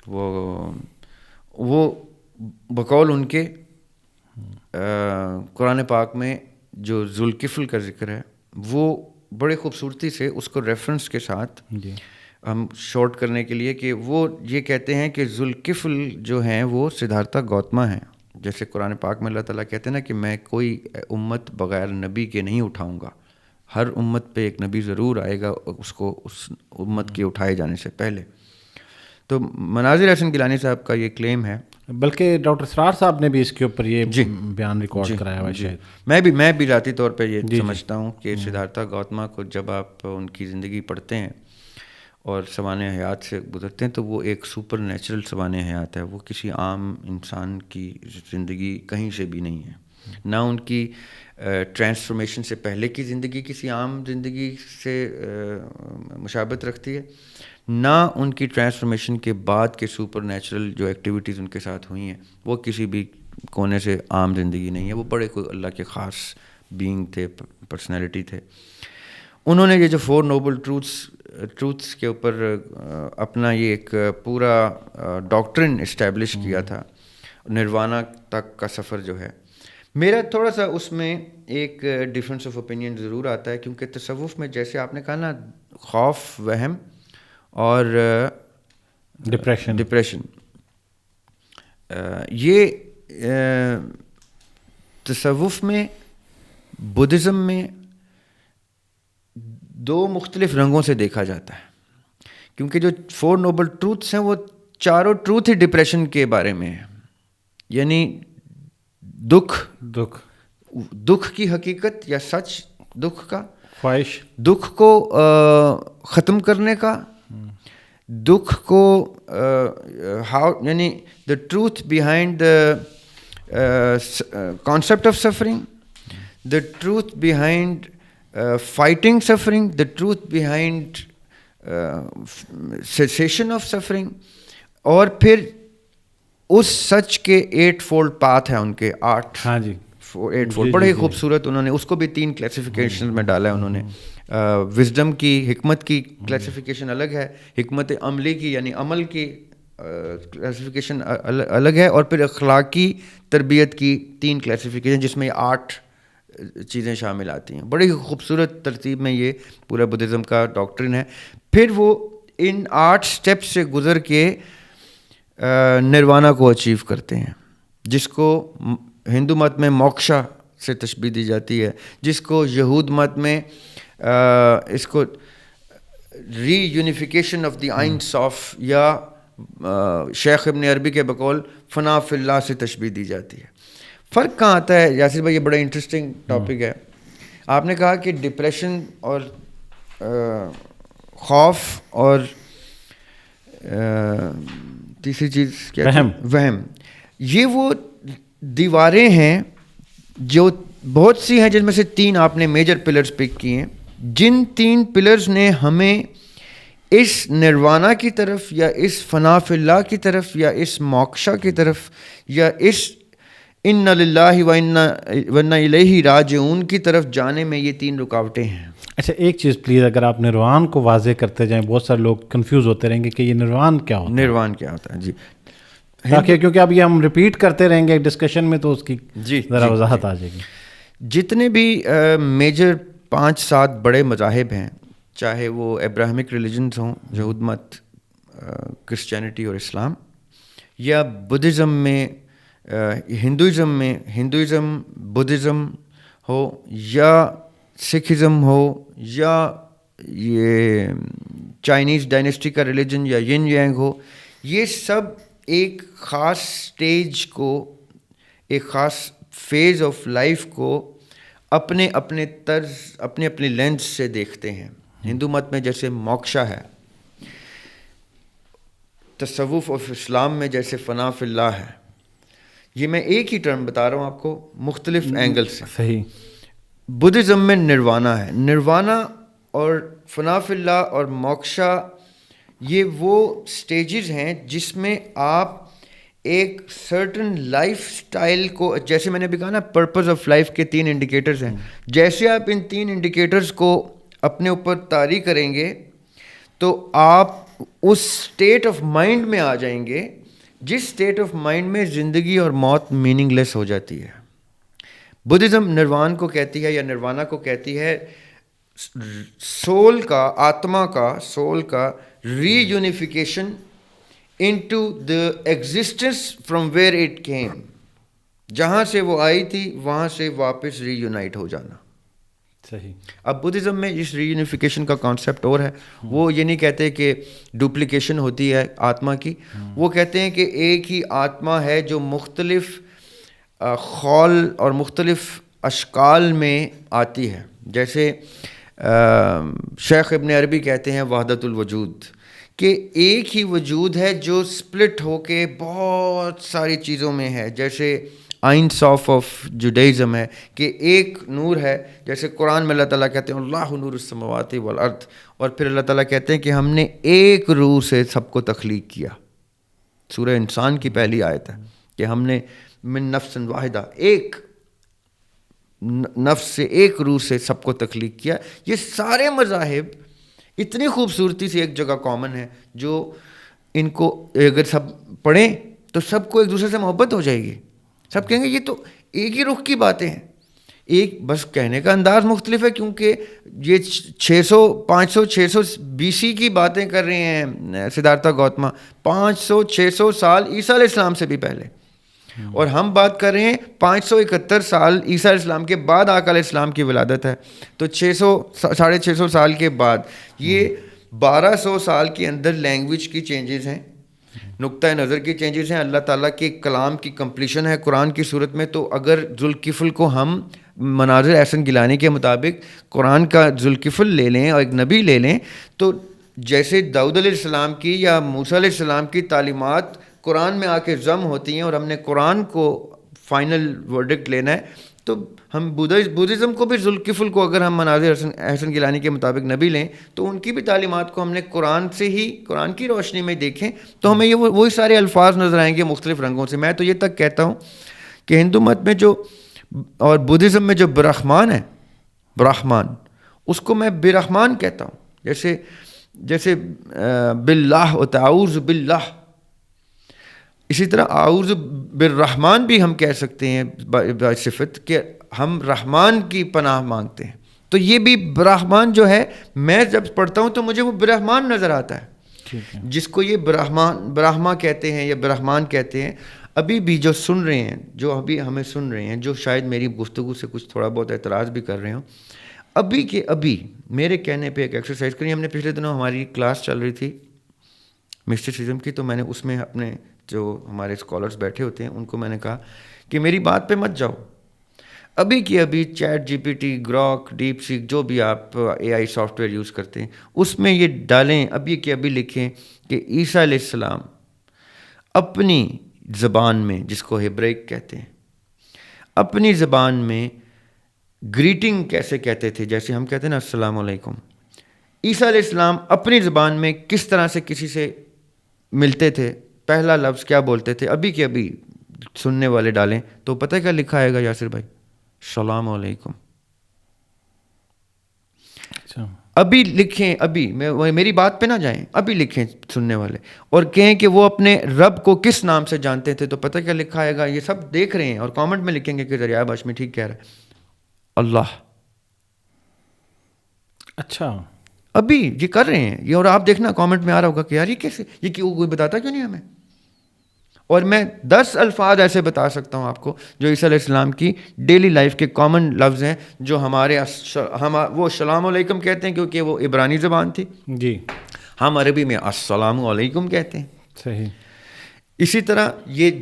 وہ بقول ان کے قرآن پاک میں جو ذوالکفل کا ذکر ہے وہ بڑے خوبصورتی سے اس کو ریفرنس کے ساتھ ہم شارٹ کرنے کے لیے کہ وہ یہ کہتے ہیں کہ ذوالکفل جو ہیں وہ سدھارتھا گوتما ہیں. جیسے قرآن پاک میں اللہ تعالیٰ کہتے ہیں نا کہ میں کوئی امت بغیر نبی کے نہیں اٹھاؤں گا, ہر امت پہ ایک نبی ضرور آئے گا اس امت کے اٹھائے جانے سے پہلے. تو مناظر احسن گیلانی صاحب کا یہ کلیم ہے, بلکہ ڈاکٹر اسرار صاحب نے بھی اس کے اوپر یہ بیان ریکارڈ کرایا ہوا ہے شاید. میں بھی ذاتی طور پہ یہ سمجھتا ہوں کہ سدھارتھا گوتما کو جب آپ ان کی زندگی پڑھتے ہیں اور سوانح حیات سے گزرتے ہیں تو وہ ایک سپر نیچرل سوانح حیات ہے. وہ کسی عام انسان کی زندگی کہیں سے بھی نہیں ہے. نہ ان کی ٹرانسفارمیشن سے پہلے کی زندگی کسی عام زندگی سے مشابہت رکھتی ہے، نہ ان کی ٹرانسفارمیشن کے بعد کے سپر نیچرل جو ایکٹیویٹیز ان کے ساتھ ہوئی ہیں وہ کسی بھی کونے سے عام زندگی نہیں ہے. وہ بڑے کوئی اللہ کے خاص بینگ تھے، پرسنالٹی تھے. انہوں نے یہ جو 4 نوبل ٹروتھس کے اوپر اپنا یہ ایک پورا ڈاکٹرن اسٹیبلش کیا تھا، نروانا تک کا سفر جو ہے. میرا تھوڑا سا اس میں ایک ڈفرینس آف اوپینین ضرور آتا ہے، کیونکہ تصوف میں جیسے آپ نے کہا نا خوف، وہم اور ڈپریشن، یہ تصوف میں، بدھزم میں 2 مختلف رنگوں سے دیکھا جاتا ہے. کیونکہ جو 4 نوبل ٹروتھس ہیں وہ چاروں ٹروتھ ہی ڈپریشن کے بارے میں ہیں. یعنی دکھ کی حقیقت یا سچ، دکھ کا خواہش، دکھ کو ختم کرنے کا، دکھ کو یعنی the truth behind the concept of suffering, the truth behind fighting suffering, the truth behind cessation of suffering, اور پھر اس سچ کے 8 فولڈ پاتھ ہیں ان کے 8 8 فولڈ. بڑے ہی خوبصورت انہوں نے اس کو بھی 3 کلاسیفیکیشن میں ڈالا ہے انہوں نے. وزڈم کی، حکمت کی کلاسیفیکیشن الگ ہے، حکمت عملی کی یعنی عمل کی کلاسیفیکیشن الگ ہے، اور پھر اخلاقی تربیت کی 3 کلاسیفیکیشن جس میں 8 چیزیں شامل آتی ہیں. بڑی خوبصورت ترتیب میں یہ پورا بدھزم کا ڈاکٹرن ہے. پھر وہ ان 8 سٹیپس سے گزر کے نروانا کو اچیو کرتے ہیں، جس کو ہندو مت میں موکشا سے تشبیہ دی جاتی ہے، جس کو یہود مت میں اس کو ری یونیفیکیشن آف دی آئن صاف یا شیخ ابن عربی کے بقول فنا فی اللہ سے تشبیہ دی جاتی ہے. فرق کہاں آتا ہے یاسر بھائی؟ یہ بڑا انٹرسٹنگ ٹاپک ہے. آپ نے کہا کہ ڈپریشن اور خوف اور تیسری چیز کیا؟ وہم. یہ وہ دیواریں ہیں جو بہت سی ہیں، جن میں سے 3 آپ نے میجر پلرز پک کیے ہیں. جن 3 پلرز نے ہمیں اس نروانا کی طرف یا اس فنا فی اللہ کی طرف یا اس موکشا کی طرف یا اس ان للہ و انا الیہ راجعون کی طرف جانے میں یہ 3 رکاوٹیں ہیں. اچھا ایک چیز پلیز، اگر آپ نروان کو واضح کرتے جائیں، بہت سارے لوگ کنفیوز ہوتے رہیں گے کہ یہ نروان کیا ہوتا ہے. نروان کیا ہوتا ہے؟ جی تاکہ کیونکہ اب یہ ہم ریپیٹ کرتے رہیں گے ڈسکشن میں تو اس کی ذرا وضاحت آ جائے گی. جتنے بھی میجر 5-7 بڑے مذاہب ہیں، چاہے وہ ابراہمک ریلیجنز ہوں، یہود مت، کرسچینٹی اور اسلام، یا بدھزم میں، ہندوازم بدھزم ہو، یا سکھزم ہو، یا یہ چائنیز ڈائنیسٹی کا ریلیجن یا ین یانگ ہو، یہ سب ایک خاص سٹیج کو، ایک خاص فیز آف لائف کو اپنے اپنے طرز، اپنے اپنے لینس سے دیکھتے ہیں. ہندو مت میں جیسے موکشا ہے، تصوف آف اسلام میں جیسے فنا فی اللہ ہے. یہ میں ایک ہی ٹرم بتا رہا ہوں آپ کو مختلف اینگل سے. صحیح. بدھزم میں نروانا ہے. نروانا اور فنا فی اللہ اور موکشا یہ وہ سٹیجز ہیں جس میں آپ ایک سرٹن لائف سٹائل کو، جیسے میں نے بھی کہا نا پرپز آف لائف کے 3 انڈیکیٹرز ہیں، جیسے آپ ان 3 انڈیکیٹرز کو اپنے اوپر طاری کریں گے تو آپ اس سٹیٹ آف مائنڈ میں آ جائیں گے جس سٹیٹ آف مائنڈ میں زندگی اور موت میننگ لیس ہو جاتی ہے. بدھزم نروان کو کہتی ہے یا نروانا کو کہتی ہے سول کا، آتما کا، سول کا reunification into the existence from where it came. جہاں سے وہ آئی تھی وہاں سے واپس ری یونائٹ ہو جانا. صحیح. اب بدھزم میں اس ری یونیفیکیشن کا کانسیپٹ اور ہے. وہ یہ نہیں کہتے کہ ڈپلیکیشن ہوتی ہے آتما کی. وہ کہتے ہیں کہ ایک ہی آتما ہے جو مختلف خول اور مختلف اشکال میں آتی ہے. جیسے شیخ ابن عربی کہتے ہیں وحدت الوجود، کہ ایک ہی وجود ہے جو سپلٹ ہو کے بہت ساری چیزوں میں ہے. جیسے آئنس آف جوڈائزم ہے کہ ایک نور ہے. جیسے قرآن میں اللہ تعالیٰ کہتے ہیں اللہ نور السماوات والارض، اور پھر اللہ تعالیٰ کہتے ہیں کہ ہم نے ایک روح سے سب کو تخلیق کیا. سورہ انسان کی پہلی آیت ہے کہ ہم نے من نفس واحدہ، ایک نفس سے ایک روح سے سب کو تخلیق کیا. یہ سارے مذاہب اتنی خوبصورتی سے ایک جگہ کامن ہے، جو ان کو اگر سب پڑھیں تو سب کو ایک دوسرے سے محبت ہو جائے گی. سب کہیں گے یہ تو ایک ہی رخ کی باتیں ہیں. ایک بس کہنے کا انداز مختلف ہے، کیونکہ یہ 500-600 BC کی باتیں کر رہے ہیں سدھارتھا گوتما، 500-600 سال عیسیٰ علیہ السلام سے بھی پہلے. اور ہم بات کر رہے ہیں 571 سال عیسیٰ علیہ السلام کے بعد آقا علیہ السلام کی ولادت ہے. تو 600-650 سال کے بعد یہ 1200 سال کے اندر لینگویج کی چینجز ہیں، نقطہ نظر کی چینجز ہیں، اللہ تعالیٰ کے کلام کی کمپلیشن ہے قرآن کی صورت میں. تو اگر ذوالکفل کو ہم مناظر احسن گیلانی کے مطابق قرآن کا ذوالکفل لے لیں اور ایک نبی لے لیں، تو جیسے داؤد علیہ السلام کی یا موسیٰ علیہ السلام کی تعلیمات قرآن میں آ کے ضم ہوتی ہیں اور ہم نے قرآن کو فائنل ورڈکٹ لینا ہے، تو ہم بدھزم کو بھی ذوالکفل کو اگر ہم مناظر احسن گیلانی کے مطابق نبی لیں تو ان کی بھی تعلیمات کو ہم نے قرآن سے ہی، قرآن کی روشنی میں دیکھیں تو ہمیں یہ وہی سارے الفاظ نظر آئیں گے مختلف رنگوں سے. میں تو یہ تک کہتا ہوں کہ ہندو مت میں جو اور بدھزم میں جو برہمان ہے، برہمان، اس کو میں برہمان کہتا ہوں. جیسے باللہ ہوتا ہے اعوذ باللہ، اسی طرح اعوذ بالرحمن بھی ہم کہہ سکتے ہیں صفت کہ ہم رحمان کی پناہ مانگتے ہیں. تو یہ بھی برہمان جو ہے، میں جب پڑھتا ہوں تو مجھے وہ برہمان نظر آتا ہے. جس کو یہ برہما کہتے ہیں یا برہمان کہتے ہیں. ابھی بھی جو سن رہے ہیں، جو ابھی ہمیں سن رہے ہیں، جو شاید میری گفتگو سے کچھ تھوڑا بہت اعتراض بھی کر رہے ہوں، ابھی کے ابھی میرے کہنے پہ ایک ایکسرسائز کری. ہم نے پچھلے دنوں ہماری کلاس چل رہی تھی مسٹیسزم کی، تو میں نے اس میں اپنے جو ہمارے اسکالرس بیٹھے ہوتے ہیں ان کو میں نے کہا کہ میری بات پہ مت جاؤ. ابھی کی ابھی ChatGPT, Grok, DeepSeek, جو بھی آپ A I software use کرتے ہیں، اس میں یہ ڈالیں، ابھی کے ابھی لکھیں کہ عیسیٰ علیہ السلام اپنی زبان میں، جس کو ہیبریک کہتے ہیں، اپنی زبان میں گریٹنگ کیسے کہتے تھے. جیسے ہم کہتے ہیں نا السلام علیکم، عیسیٰ علیہ السلام اپنی زبان میں کس طرح سے کسی سے ملتے تھے، پہلا لفظ کیا بولتے تھے. ابھی کے ابھی سننے والے ڈالیں تو پتہ کیا لکھا آئے گا یاسر بھائی؟ السلام علیکم. ابھی لکھیں، ابھی میری بات پہ نہ جائیں، ابھی لکھیں سننے والے اور کہیں کہ وہ اپنے رب کو کس نام سے جانتے تھے. تو پتہ کیا لکھا آئے گا؟ یہ سب دیکھ رہے ہیں اور کامنٹ میں لکھیں گے کہ ذریعہ باشمی ٹھیک کہہ رہا ہے، اللہ. اچھا، ابھی یہ کر رہے ہیں یہ، اور آپ دیکھنا کامنٹ میں آ رہا ہوگا کہ یار یہ کیسے، یہ کوئی بتاتا کیوں نہیں ہمیں. اور میں 10 الفاظ ایسے بتا سکتا ہوں آپ کو جو عیسیٰ علیہ السلام کی ڈیلی لائف کے کامن لفظ ہیں، جو ہمارے وہ السلام علیکم کہتے ہیں کیونکہ وہ عبرانی زبان تھی جی، ہم عربی میں السلام علیکم کہتے ہیں. صحیح. اسی طرح یہ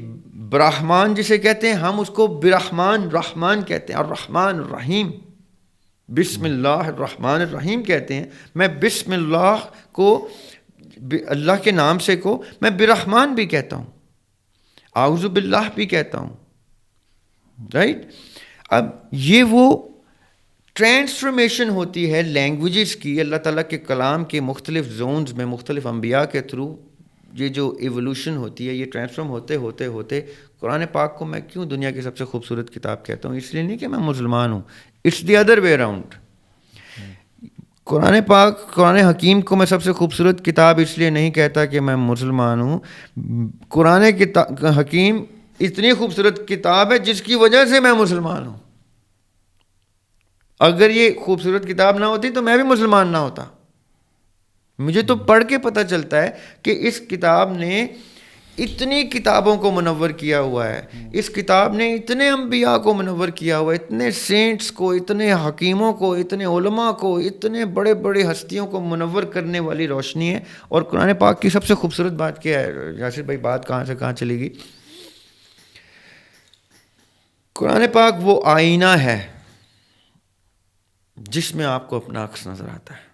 برہمان جسے کہتے ہیں، ہم اس کو برحمان رحمان کہتے ہیں، اور رحمان الرحیم، بسم اللہ الرحمن الرحیم کہتے ہیں. میں بسم اللہ کو، اللہ کے نام سے کو میں برحمان بھی کہتا ہوں، اعوذ باللہ بھی کہتا ہوں، رائٹ. اب یہ وہ ٹرانسفارمیشن ہوتی ہے لینگویجز کی، اللہ تعالیٰ کے کلام کے مختلف زونز میں مختلف انبیاء کے تھرو یہ جو ایولیوشن ہوتی ہے، یہ ٹرانسفارم ہوتے ہوتے ہوتے قرآن پاک کو میں کیوں دنیا کی سب سے خوبصورت کتاب کہتا ہوں؟ اس لیے نہیں کہ میں مسلمان ہوں، it's the other way around. Quran پاک، قرآن حکیم کو میں سب سے خوبصورت کتاب اس لیے نہیں کہتا کہ میں مسلمان ہوں. قرآن حکیم اتنی خوبصورت کتاب ہے جس کی وجہ سے میں مسلمان ہوں. اگر یہ خوبصورت کتاب نہ ہوتی تو میں بھی مسلمان نہ ہوتا. مجھے تو پڑھ کے پتہ چلتا ہے کہ اس کتاب نے اتنی کتابوں کو منور کیا ہوا ہے، اس کتاب نے اتنے انبیاء کو منور کیا ہوا ہے، اتنے سینٹس کو، اتنے حکیموں کو، اتنے علماء کو، اتنے بڑے بڑے ہستیوں کو منور کرنے والی روشنی ہے۔ اور قرآن پاک کی سب سے خوبصورت بات کیا ہے یاسر بھائی؟ بات کہاں سے کہاں چلے گی؟ قرآن پاک وہ آئینہ ہے جس میں آپ کو اپنا عکس نظر آتا ہے۔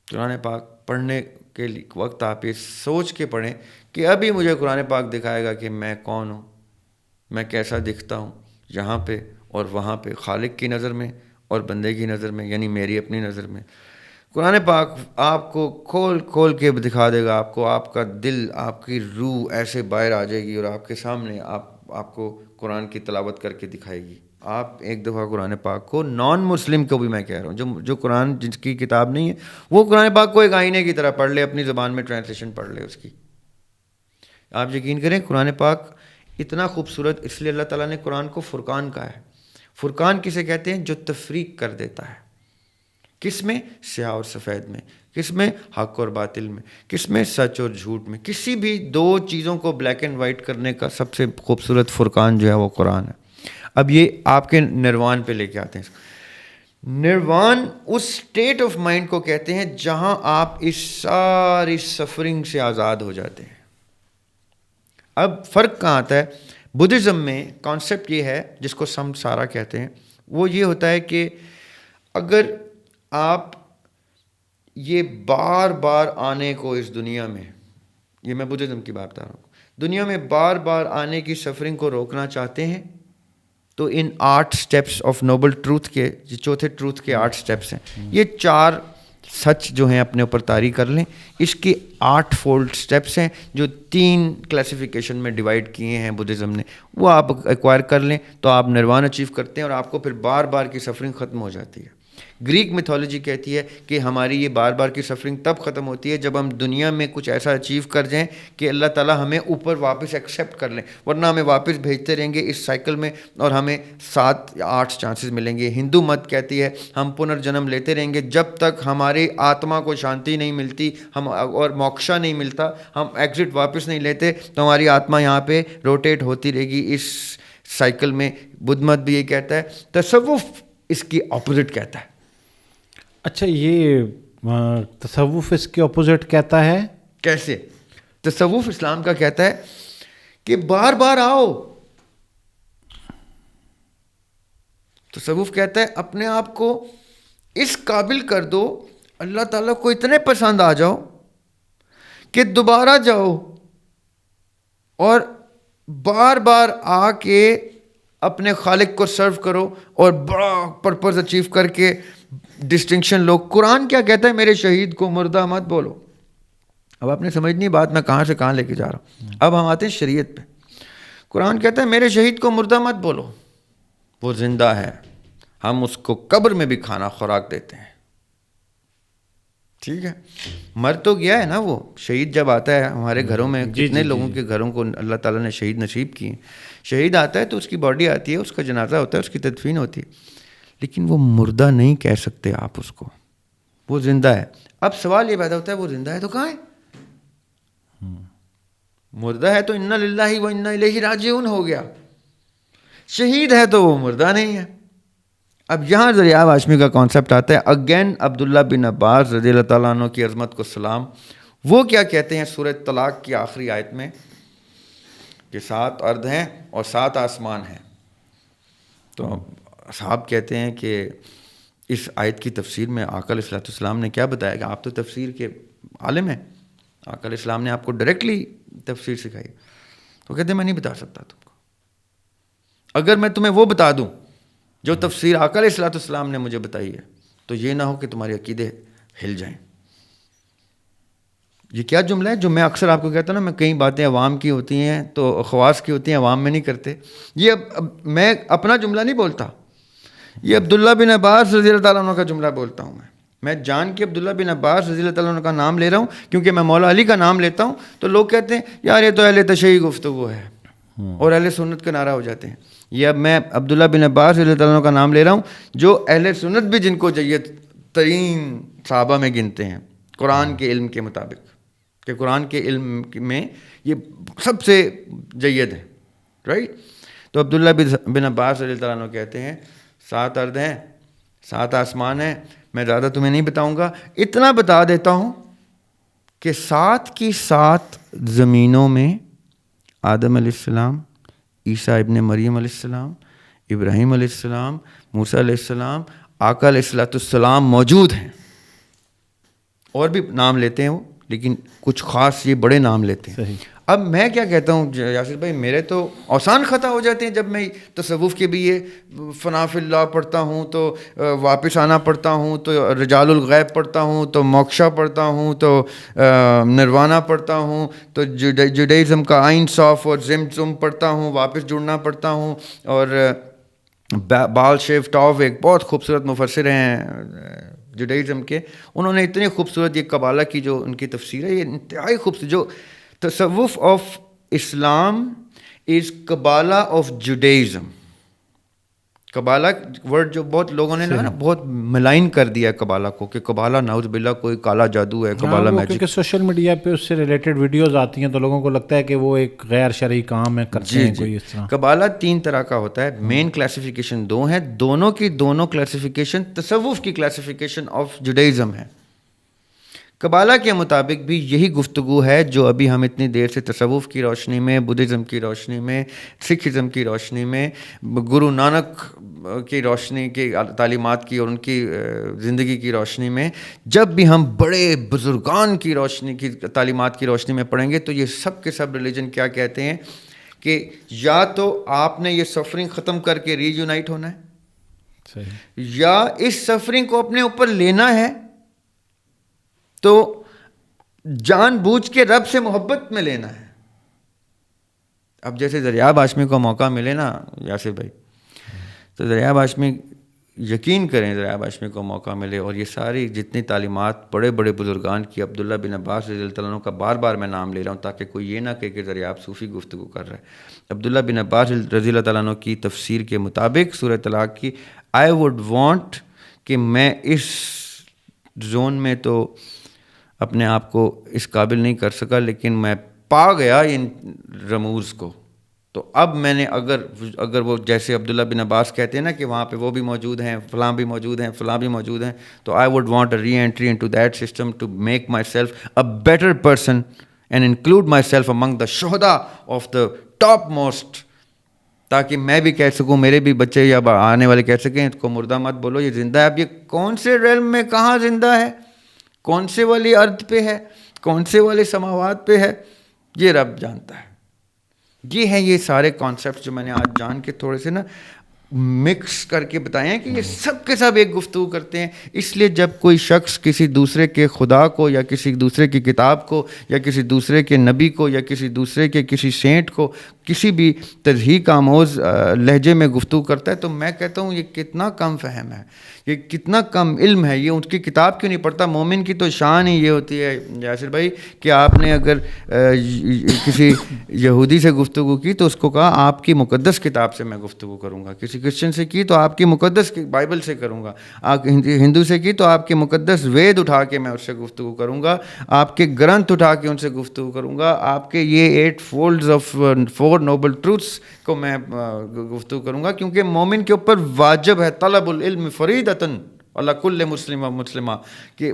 قرآن پاک پڑھنے کے وقت آپ یہ سوچ کے پڑھیں کہ ابھی مجھے قرآن پاک دکھائے گا کہ میں کون ہوں، میں کیسا دکھتا ہوں یہاں پہ اور وہاں پہ، خالق کی نظر میں اور بندے کی نظر میں، یعنی میری اپنی نظر میں۔ قرآن پاک آپ کو کھول کھول کے دکھا دے گا، آپ کو، آپ کا دل، آپ کی روح ایسے باہر آ جائے گی اور آپ کے سامنے آپ کو قرآن کی تلاوت کر کے دکھائے گی۔ آپ ایک دفعہ قرآن پاک کو، نان مسلم کو بھی میں کہہ رہا ہوں، جو قرآن جس کی کتاب نہیں ہے، وہ قرآن پاک کو ایک آئینے کی طرح پڑھ لے، اپنی زبان میں ٹرانسلیشن پڑھ لے اس کی۔ آپ یقین کریں قرآن پاک اتنا خوبصورت، اس لیے اللہ تعالیٰ نے قرآن کو فرقان کہا ہے۔ فرقان کسے کہتے ہیں؟ جو تفریق کر دیتا ہے۔ کس میں؟ سیاہ اور سفید میں۔ کس میں؟ حق اور باطل میں۔ کس میں؟ سچ اور جھوٹ میں۔ کسی بھی دو چیزوں کو بلیک اینڈ وائٹ کرنے کا سب سے خوبصورت فرقان جو ہے وہ قرآن ہے۔ اب یہ آپ کے نروان پہ لے کے آتے ہیں۔ نروان اس اسٹیٹ آف مائنڈ کو کہتے ہیں جہاں آپ اس ساری سفرنگ سے آزاد ہو جاتے ہیں۔ اب فرق کہاں آتا ہے؟ بدھزم میں کانسیپٹ یہ ہے، جس کو سمسارا کہتے ہیں، وہ یہ ہوتا ہے کہ اگر آپ یہ بار بار آنے کو اس دنیا میں، یہ میں بدھزم کی بات کر رہا ہوں، دنیا میں بار بار آنے کی سفرنگ کو روکنا چاہتے ہیں تو ان 8 سٹیپس آف نوبل ٹروتھ کے، چوتھے ٹروتھ کے 8 سٹیپس ہیں، یہ 4 سچ جو ہیں اپنے اوپر طاری کر لیں۔ اس کے 8 فولڈ سٹیپس ہیں جو 3 کلاسیفیکیشن میں ڈیوائڈ کیے ہیں بدھزم نے، وہ آپ ایکوائر کر لیں تو آپ نروان اچیو کرتے ہیں اور آپ کو پھر بار بار کی سفرنگ ختم ہو جاتی ہے۔ گریک میتھولوجی کہتی ہے کہ ہماری یہ بار بار کی سفرنگ تب ختم ہوتی ہے جب ہم دنیا میں کچھ ایسا اچیو کر جائیں کہ اللہ تعالیٰ ہمیں اوپر واپس ایکسیپٹ کر لیں، ورنہ ہمیں واپس بھیجتے رہیں گے اس سائیکل میں اور ہمیں 7 یا 8 چانسز ملیں گے۔ ہندو مت کہتی ہے ہم پنرجنم لیتے رہیں گے جب تک ہماری آتما کو شانتی نہیں ملتی، ہم اور موکشا نہیں ملتا، ہم ایگزٹ واپس نہیں لیتے، تو ہماری آتما یہاں پہ روٹیٹ ہوتی رہے گی اس سائیکل میں۔ بدھ مت بھی یہ کہتا ہے، تصوف اس کی اپوزٹ کہتا ہے۔ اچھا، یہ تصوف اس کے اپوزٹ کہتا ہے؟ کیسے؟ تصوف اسلام کا کہتا ہے کہ بار بار آؤ۔ تصوف کہتا ہے اپنے آپ کو اس قابل کر دو، اللہ تعالیٰ کو اتنے پسند آ جاؤ کہ دوبارہ جاؤ اور بار بار آ کے اپنے خالق کو سرو کرو اور بڑا پرپز اچیو کر کے ڈسٹنکشن لو۔ قرآن کیا کہتا ہے؟ میرے شہید کو مردہ مت بولو۔ اب آپ نے سمجھنی بات میں کہاں سے کہاں لے کے جا رہا ہوں۔ اب ہم آتے ہیں شریعت پہ۔ قرآن کہتا ہے میرے شہید کو مردہ مت بولو، وہ زندہ ہے، ہم اس کو قبر میں بھی کھانا خوراک دیتے ہیں۔ ٹھیک ہے، مر تو گیا ہے نا وہ شہید، جب آتا ہے ہمارے گھروں میں کتنے لوگوں کے گھروں کو اللہ تعالیٰ نے شہید نصیب کیے، شہید آتا ہے تو اس کی باڈی آتی ہے، اس کا جنازہ ہوتا ہے، اس کی تدفین ہوتی ہے، لیکن وہ مردہ نہیں کہہ سکتے آپ اس کو، وہ زندہ ہے۔ اب سوال یہ پیدا ہوتا ہے وہ زندہ ہے تو کہاں ہے؟ مردہ ہے تو انا للہ و انا الیہ راجعون ہو گیا، شہید ہے تو وہ مردہ نہیں ہے۔ اب یہاں ذریعہ ہاشمی کا کانسیپٹ آتا ہے۔ اگین عبداللہ بن عباس رضی اللہ تعالیٰ عنہ کی عظمت کو سلام، وہ کیا کہتے ہیں سورہ طلاق کی آخری آیت میں کہ 7 ارض ہیں اور 7 آسمان ہیں۔ تو صاحب کہتے ہیں کہ اس آیت کی تفسیر میں آقا علیہ السلام نے کیا بتایا کہ آپ تو تفسیر کے عالم ہیں، آقا علیہ السلام نے آپ کو ڈائریکٹلی تفسیر سکھائی۔ تو کہتے ہیں میں نہیں بتا سکتا تم کو، اگر میں تمہیں وہ بتا دوں جو تفسیر آقا علیہ السلام نے مجھے بتائی ہے تو یہ نہ ہو کہ تمہارے عقیدے ہل جائیں۔ یہ کیا جملہ ہے جو میں اکثر آپ کو کہتا ہوں نا، میں کئی باتیں عوام کی ہوتی ہیں تو خواص کی ہوتی ہیں، عوام میں نہیں کرتے۔ یہ اب میں اپنا جملہ نہیں بولتا، یہ عبداللہ بن عباس رضی اللہ تعالیٰ عنہ کا جملہ بولتا ہوں۔ میں جان کے عبداللہ بن عباس رضی اللہ تعالیٰ عنہ کا نام لے رہا ہوں کیونکہ میں مولا علی کا نام لیتا ہوں تو لوگ کہتے ہیں یار یہ تو اہل تشیع گفتگو ہے اور اہل سنت کا نعرہ ہو جاتے ہیں۔ یہ اب میں عبداللہ بن عباس رضی اللہ تعالیٰ عنہ کا نام لے رہا ہوں جو اہل سنت بھی جن کو جید ترین صحابہ میں گنتے ہیں قرآن کے علم کے مطابق۔ کہ قرآن کے علم میں یہ سب سے جید ہے، رائٹ. تو عبداللہ بن عباس رضی اللہ عنہ کہتے ہیں 7 ارض ہیں، 7 آسمان ہیں، میں زیادہ تمہیں نہیں بتاؤں گا، اتنا بتا دیتا ہوں کہ 7 کی 7 زمینوں میں آدم علیہ السلام، عیسیٰ ابن مریم علیہ السلام، ابراہیم علیہ السلام، موسیٰ علیہ السلام، آقا علیہ السلام موجود ہیں. اور بھی نام لیتے ہیں وہ، لیکن کچھ خاص یہ بڑے نام لیتے ہیں. صحیح. اب میں کیا کہتا ہوں یاسر بھائی، میرے تو آسان خطا ہو جاتے ہیں جب میں تصوف کے بھی یہ فنا فی اللہ پڑھتا ہوں تو واپس آنا پڑھتا ہوں، تو رجال الغیب پڑھتا ہوں، تو موکشا پڑھتا ہوں، تو نروانا پڑھتا ہوں، تو جوڈائزم کا آئین صاف اور زمزم پڑھتا ہوں، واپس جڑنا پڑھتا ہوں. اور بال شیف ٹاف ایک بہت خوبصورت مفسر ہیں جوڈائزم کے، انہوں نے اتنی خوبصورت یہ قبالہ کی جو ان کی تفسیر ہے، یہ انتہائی خوبصورت. جو tasawwuf of Islam is Kabbalah of Judaism. Kabbalah word جو بہت لوگوں نے نا بہت ملائن کر دیا ہے قبالہ کو، کہ قبالہ نعوذ باللہ کوئی کالا جادو ہے، قبالہ میجک. کیونکہ سوشل میڈیا پہ اس سے ریلیٹڈ ویڈیوز آتی ہیں تو لوگوں کو لگتا ہے کہ وہ ایک غیر شرعی کام ہے، کرتے ہیں کوئی اس طرح. قبالہ 3 طرح کا ہوتا ہے. مین کلاسیفیکیشن 2 ہیں، دونوں کی دونوں کلاسیفیکیشن تصوف کی کلاسیفیکیشن آف جوڈائزم ہے. قبالہ کے مطابق بھی یہی گفتگو ہے جو ابھی ہم اتنی دیر سے تصوف کی روشنی میں، بدھزم کی روشنی میں، سکھزم کی روشنی میں، گرو نانک کی روشنی کی تعلیمات کی اور ان کی زندگی کی روشنی میں، جب بھی ہم بڑے بزرگان کی روشنی کی تعلیمات کی روشنی میں پڑھیں گے تو یہ سب کے سب ریلیجن کیا کہتے ہیں کہ یا تو آپ نے یہ سفرنگ ختم کر کے ری یونائٹ ہونا ہے، صحیح، یا اس سفرنگ کو اپنے اوپر لینا ہے تو جان بوجھ کے رب سے محبت میں لینا ہے. اب جیسے دریاب ہاشمی کو موقع ملے نا یاسر بھائی، تو دریاب ہاشمی یقین کریں، دریاب ہاشمی کو موقع ملے اور یہ ساری جتنی تعلیمات بڑے بڑے بزرگان کی، عبداللہ بن عباس رضی اللہ عنہ کا بار بار میں نام لے رہا ہوں تاکہ کوئی یہ نہ کہے کہ دریاب صوفی گفتگو کر رہا ہے. عبداللہ بن عباس رضی اللہ عنہ کی تفسیر کے مطابق سورہ طلاق کی، آئی وڈ وانٹ کہ میں اس زون میں تو اپنے آپ کو اس قابل نہیں کر سکا، لیکن میں پا گیا ان رموز کو. تو اب میں نے اگر وہ جیسے عبداللہ بن عباس کہتے ہیں نا کہ وہاں پہ وہ بھی موجود ہیں، فلاں بھی موجود ہیں، فلاں بھی موجود ہیں، تو I would want a reentry into that system to make myself a better person and include myself among the shuhada of the top most, تاکہ میں بھی کہہ سکوں، میرے بھی بچے یا آنے والے کہہ سکیں اس کو مردہ مت بولو، یہ زندہ ہے. اب یہ کون سے ریلم میں کہاں زندہ ہے، کون سے والی ارض پہ ہے، کون سے والے سماوات پہ ہے، یہ رب جانتا ہے. یہ ہیں یہ سارے کانسیپٹ جو میں نے آج جان کے تھوڑے سے نا مکس کر کے بتائے ہیں کہ یہ سب کے سب ایک گفتگو کرتے ہیں. اس لیے جب کوئی شخص کسی دوسرے کے خدا کو یا کسی دوسرے کی کتاب کو یا کسی دوسرے کے نبی کو یا کسی دوسرے کے کسی سینٹ کو کسی بھی تضحیق آموز لہجے میں گفتگو کرتا ہے تو میں کہتا ہوں یہ کتنا کم فہم ہے، یہ کتنا کم علم ہے. یہ ان کی کتاب کیوں نہیں پڑھتا؟ مومن کی تو شان ہی یہ ہوتی ہے یاسر بھائی کہ آپ نے اگر کسی یہودی سے گفتگو کی تو اس کو کہا آپ کی مقدس کتاب سے میں گفتگو کروں گا، کسی کرسچن سے کی تو آپ کی مقدس بائبل سے کروں گا، آپ ہندو سے کی تو آپ کے مقدس وید اٹھا کے میں اس سے گفتگو کروں گا، آپ کے گرنتھ اٹھا کے ان سے گفتگو کروں گا، آپ کے یہ 8 فولڈز آف 4 نوبل ٹروتھس کو میں گفتگو کروں گا. کیونکہ مومن کے اوپر واجب ہے طلب العلم فریدتاً علی کل مسلم و مسلمہ، کہ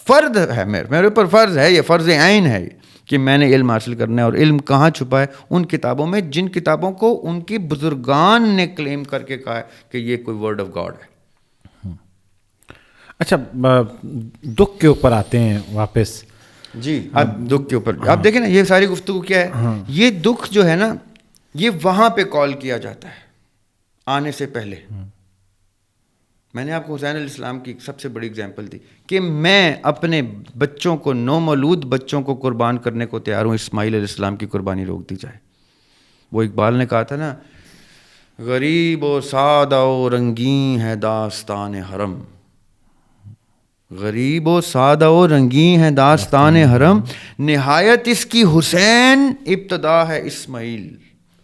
فرض ہے میرے اوپر، فرض ہے، یہ فرض عین ہے کہ میں نے علم حاصل کرنا ہے. اور علم کہاں چھپا ہے؟ ان کتابوں میں جن کتابوں کو ان کی بزرگان نے کلیم کر کے کہا ہے کہ یہ کوئی ورڈ آف گاڈ ہے. اچھا، دکھ کے اوپر آتے ہیں واپس. جی، اب دکھ کے اوپر آپ دیکھیں نا، یہ ساری گفتگو کیا ہے؟ یہ دکھ جو ہے نا یہ وہاں پہ کال کیا جاتا ہے آنے سے پہلے. میں نے آپ کو حسین علیہ السلام کی سب سے بڑی اگزامپل دی کہ میں اپنے بچوں کو، نومولود بچوں کو قربان کرنے کو تیار ہوں، اسماعیل علیہ السلام کی قربانی روک دی جائے. وہ اقبال نے کہا تھا نا، غریب و سادہ و رنگین ہے داستان حرم، غریب و سادہ و رنگین ہے داستان حرم، نہایت اس کی حسین ابتدا ہے اسماعیل.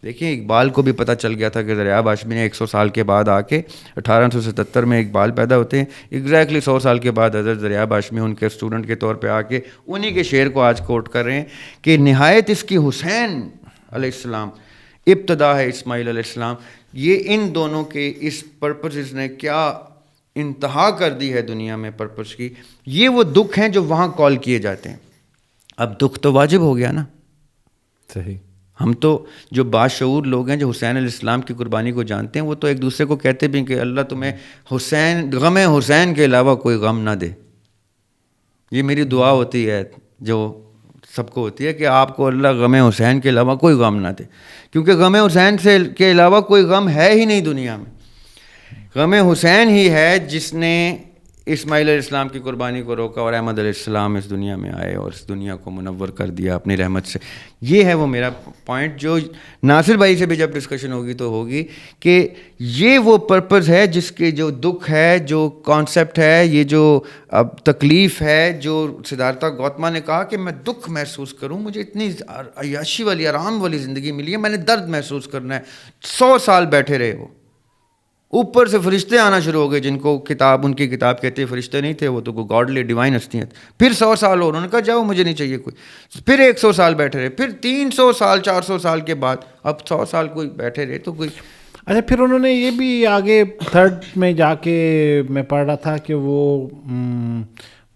دیکھیں اقبال کو بھی پتہ چل گیا تھا کہ دریاب ہاشمی نے 100 سال کے بعد آ کے 1877 میں اقبال پیدا ہوتے ہیں، ایگزیکٹلی 100 سال کے بعد حضرت دریاب ہاشمی ان کے اسٹوڈنٹ کے طور پہ آ کے انہی کے شعر کو آج کوٹ کر رہے ہیں کہ نہایت اس کی حسین علیہ السلام، ابتدا ہے اسماعیل علیہ السلام. یہ ان دونوں کے اس پرپسز نے کیا انتہا کر دی ہے دنیا میں پرپس کی. یہ وہ دکھ ہیں جو وہاں کال کیے جاتے ہیں. اب دکھ تو واجب ہو گیا نا. صحیح. ہم تو جو باشعور لوگ ہیں جو حسین علیہ السلام کی قربانی کو جانتے ہیں وہ تو ایک دوسرے کو کہتے بھی کہ اللہ تمہیں غم حسین کے علاوہ کوئی غم نہ دے. یہ میری دعا ہوتی ہے جو سب کو ہوتی ہے کہ آپ کو اللہ غم حسین کے علاوہ کوئی غم نہ دے، کیونکہ غم حسین کے علاوہ کوئی غم ہے ہی نہیں دنیا میں. غم حسین ہی ہے جس نے اسماعیل علیہ السلام کی قربانی کو روکا اور احمد علیہ السلام اس دنیا میں آئے اور اس دنیا کو منور کر دیا اپنی رحمت سے. یہ ہے وہ میرا پوائنٹ جو ناصر بھائی سے بھی جب ڈسکشن ہوگی تو ہوگی کہ یہ وہ پرپز ہے جس کے جو دکھ ہے، جو کانسیپٹ ہے، یہ جو اب تکلیف ہے، جو سدھارتھا گوتما نے کہا کہ میں دکھ محسوس کروں، مجھے اتنی عیاشی والی آرام والی زندگی ملی ہے، میں نے درد محسوس کرنا ہے. 100 سال بیٹھے رہے وہ، اوپر سے فرشتے آنا شروع ہو گئے جن کو کتاب، ان کی کتاب کہتے ہیں فرشتے نہیں تھے وہ تو گاڈلی ڈیوائن ہستیاں. پھر 100 سال اور انہوں نے کہا جاؤ مجھے نہیں چاہیے کوئی. پھر 100 سال بیٹھے رہے، پھر 300 سال 400 سال کے بعد اب 100 سال کوئی بیٹھے رہے تو کوئی. اچھا پھر انہوں نے یہ بھی آگے تھرڈ میں جا کے میں پڑھ رہا تھا کہ وہ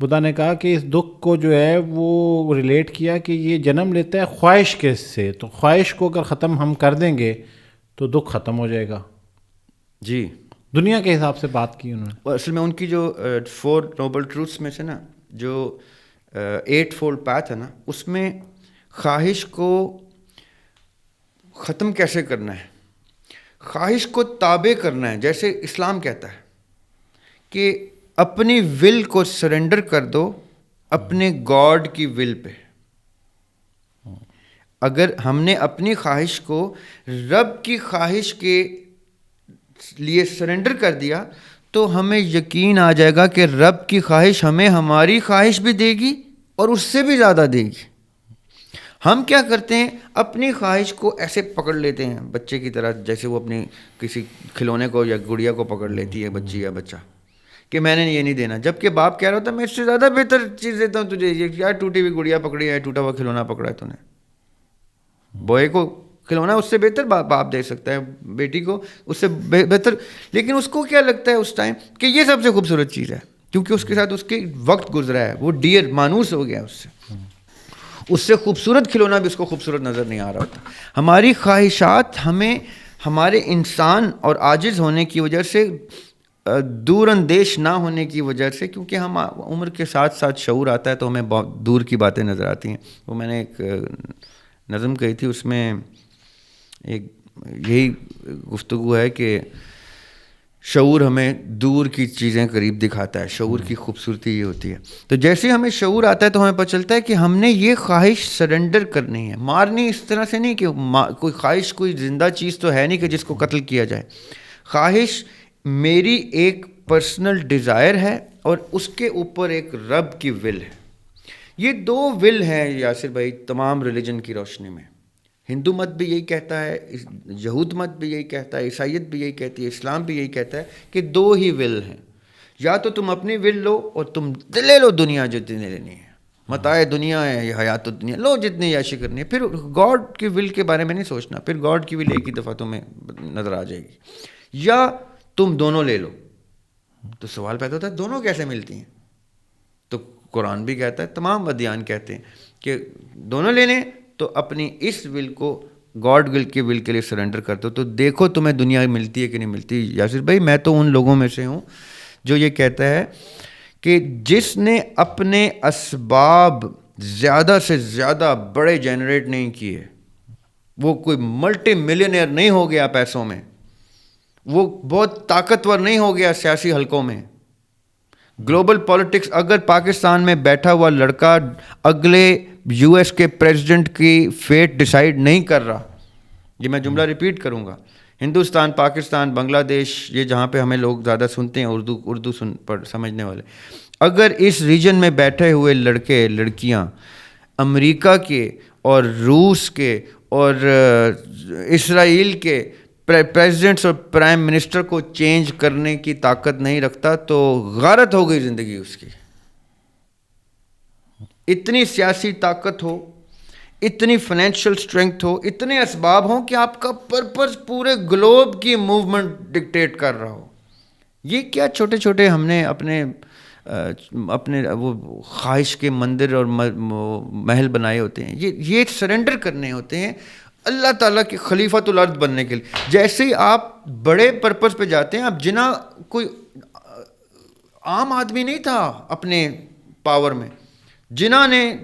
بدھا نے کہا کہ اس دکھ کو جو ہے وہ ریلیٹ کیا کہ یہ جنم لیتا ہے خواہش کے سے، تو خواہش کو اگر ختم ہم کر دیں گے تو دکھ ختم ہو جائے گا. جی دنیا کے حساب سے بات کی انہوں نے. اصل میں ان کی جو 4 نوبل ٹروتھس میں سے نا جو 8 فولڈ پاتھ ہے نا، اس میں خواہش کو ختم کیسے کرنا ہے، خواہش کو تابع کرنا ہے. جیسے اسلام کہتا ہے کہ اپنی ول کو سرنڈر کر دو اپنے گاڈ کی ول پہ. اگر ہم نے اپنی خواہش کو رب کی خواہش کے لیے سرنڈر کر دیا تو ہمیں یقین آ جائے گا کہ رب کی خواہش ہمیں ہماری خواہش بھی دے گی اور اس سے بھی زیادہ دے گی. ہم کیا کرتے ہیں، اپنی خواہش کو ایسے پکڑ لیتے ہیں بچے کی طرح، جیسے وہ اپنی کسی کھلونے کو یا گڑیا کو پکڑ لیتی ہے بچی یا بچہ کہ میں نے یہ نہیں دینا، جبکہ باپ کہہ رہا ہوتا ہے میں اس سے زیادہ بہتر چیز دیتا ہوں تجھے. یہ کیا ٹوٹی ہوئی گڑیا پکڑی ہے، ٹوٹا ہوا کھلونا پکڑا ہے تو نے. بوئے کو کھلونا اس سے بہتر باپ دے سکتا ہے، بیٹی کو اس سے بہتر. لیکن اس کو کیا لگتا ہے اس ٹائم کہ یہ سب سے خوبصورت چیز ہے، کیونکہ اس کے ساتھ اس کے وقت گزرا ہے، وہ ڈیئر مانوس ہو گیا اس سے خوبصورت کھلونا بھی اس کو خوبصورت نظر نہیں آ رہا ہوتا. ہماری خواہشات ہمیں ہمارے انسان اور عاجز ہونے کی وجہ سے، دور اندیش نہ ہونے کی وجہ سے، کیونکہ ہم عمر کے ساتھ ساتھ شعور آتا ہے تو ہمیں بہت دور کی باتیں نظر آتی ہیں. وہ میں نے ایک نظم کہی تھی، اس میں ایک یہی گفتگو ہے کہ شعور ہمیں دور کی چیزیں قریب دکھاتا ہے. شعور کی خوبصورتی یہ ہوتی ہے. تو جیسے ہمیں شعور آتا ہے تو ہمیں پتہ چلتا ہے کہ ہم نے یہ خواہش سرنڈر کرنی ہے. مارنی اس طرح سے نہیں کہ کوئی خواہش کوئی زندہ چیز تو ہے نہیں کہ جس کو قتل کیا جائے. خواہش میری ایک پرسنل ڈیزائر ہے اور اس کے اوپر ایک رب کی ول ہے. یہ 2 ول ہیں یاسر بھائی تمام ریلیجن کی روشنی میں. ہندو مت بھی یہی کہتا ہے، یہود مت بھی یہی کہتا ہے، عیسائیت بھی یہی کہتی ہے، اسلام بھی یہی کہتا ہے کہ 2 ہی ول ہیں. یا تو تم اپنی ول لو اور تم لے لو دنیا جتنی لینی ہے، متاع دنیا ہے یہ حیات دنیا، لو جتنی عیاشی کرنی ہے. پھر گاڈ کی ول کے بارے میں نہیں سوچنا، پھر گاڈ کی ول ایک ہی دفعہ تمہیں نظر آ جائے گی. یا تم دونوں لے لو. تو سوال پیدا ہوتا ہے دونوں کیسے ملتی ہیں؟ تو قرآن بھی کہتا ہے، تمام ادیان کہتے ہیں کہ دونوں لینے تو اپنی اس ول کو گاڈ ول کے ول کے لیے سرنڈر کر دو. تو دیکھو تمہیں دنیا ملتی ہے کہ نہیں ملتی. یاسر بھائی میں تو ان لوگوں میں سے ہوں جو یہ کہتا ہے کہ جس نے اپنے اسباب زیادہ سے زیادہ بڑے جنریٹ نہیں کیے، وہ کوئی ملٹی ملینئر نہیں ہو گیا پیسوں میں، وہ بہت طاقتور نہیں ہو گیا سیاسی حلقوں میں. گلوبل پالیٹکس، اگر پاکستان میں بیٹھا ہوا لڑکا اگلے US کے پریزیڈنٹ کی فیٹ ڈیسائیڈ نہیں کر رہا، یہ میں جملہ ریپیٹ کروں گا، ہندوستان، پاکستان، بنگلہ دیش، یہ جہاں پہ ہمیں لوگ زیادہ سنتے ہیں اردو سمجھنے والے، اگر اس ریجن میں بیٹھے ہوئے لڑکے لڑکیاں امریکہ کے اور روس کے اور اسرائیل کے پریزیڈنٹس اور پرائم منسٹر کو چینج کرنے کی طاقت نہیں رکھتا تو غارت ہو گئی زندگی اس کی. اتنی سیاسی طاقت ہو, اتنی فائنینشیل اسٹرینگتھ ہو, اتنے اسباب ہوں کہ آپ کا پرپز پورے گلوب کی موومنٹ ڈکٹیٹ کر رہا ہو. یہ کیا چھوٹے چھوٹے ہم نے اپنے وہ خواہش کے مندر اور محل بنائے ہوتے ہیں. یہ سرنڈر کرنے ہوتے ہیں اللہ تعالیٰ کی خلیفۃ الارض بننے کے لیے. جیسے ہی آپ بڑے پرپز پہ جاتے ہیں, آپ جنہ کوئی عام آدمی نہیں تھا اپنے پاور میں, جنہ نے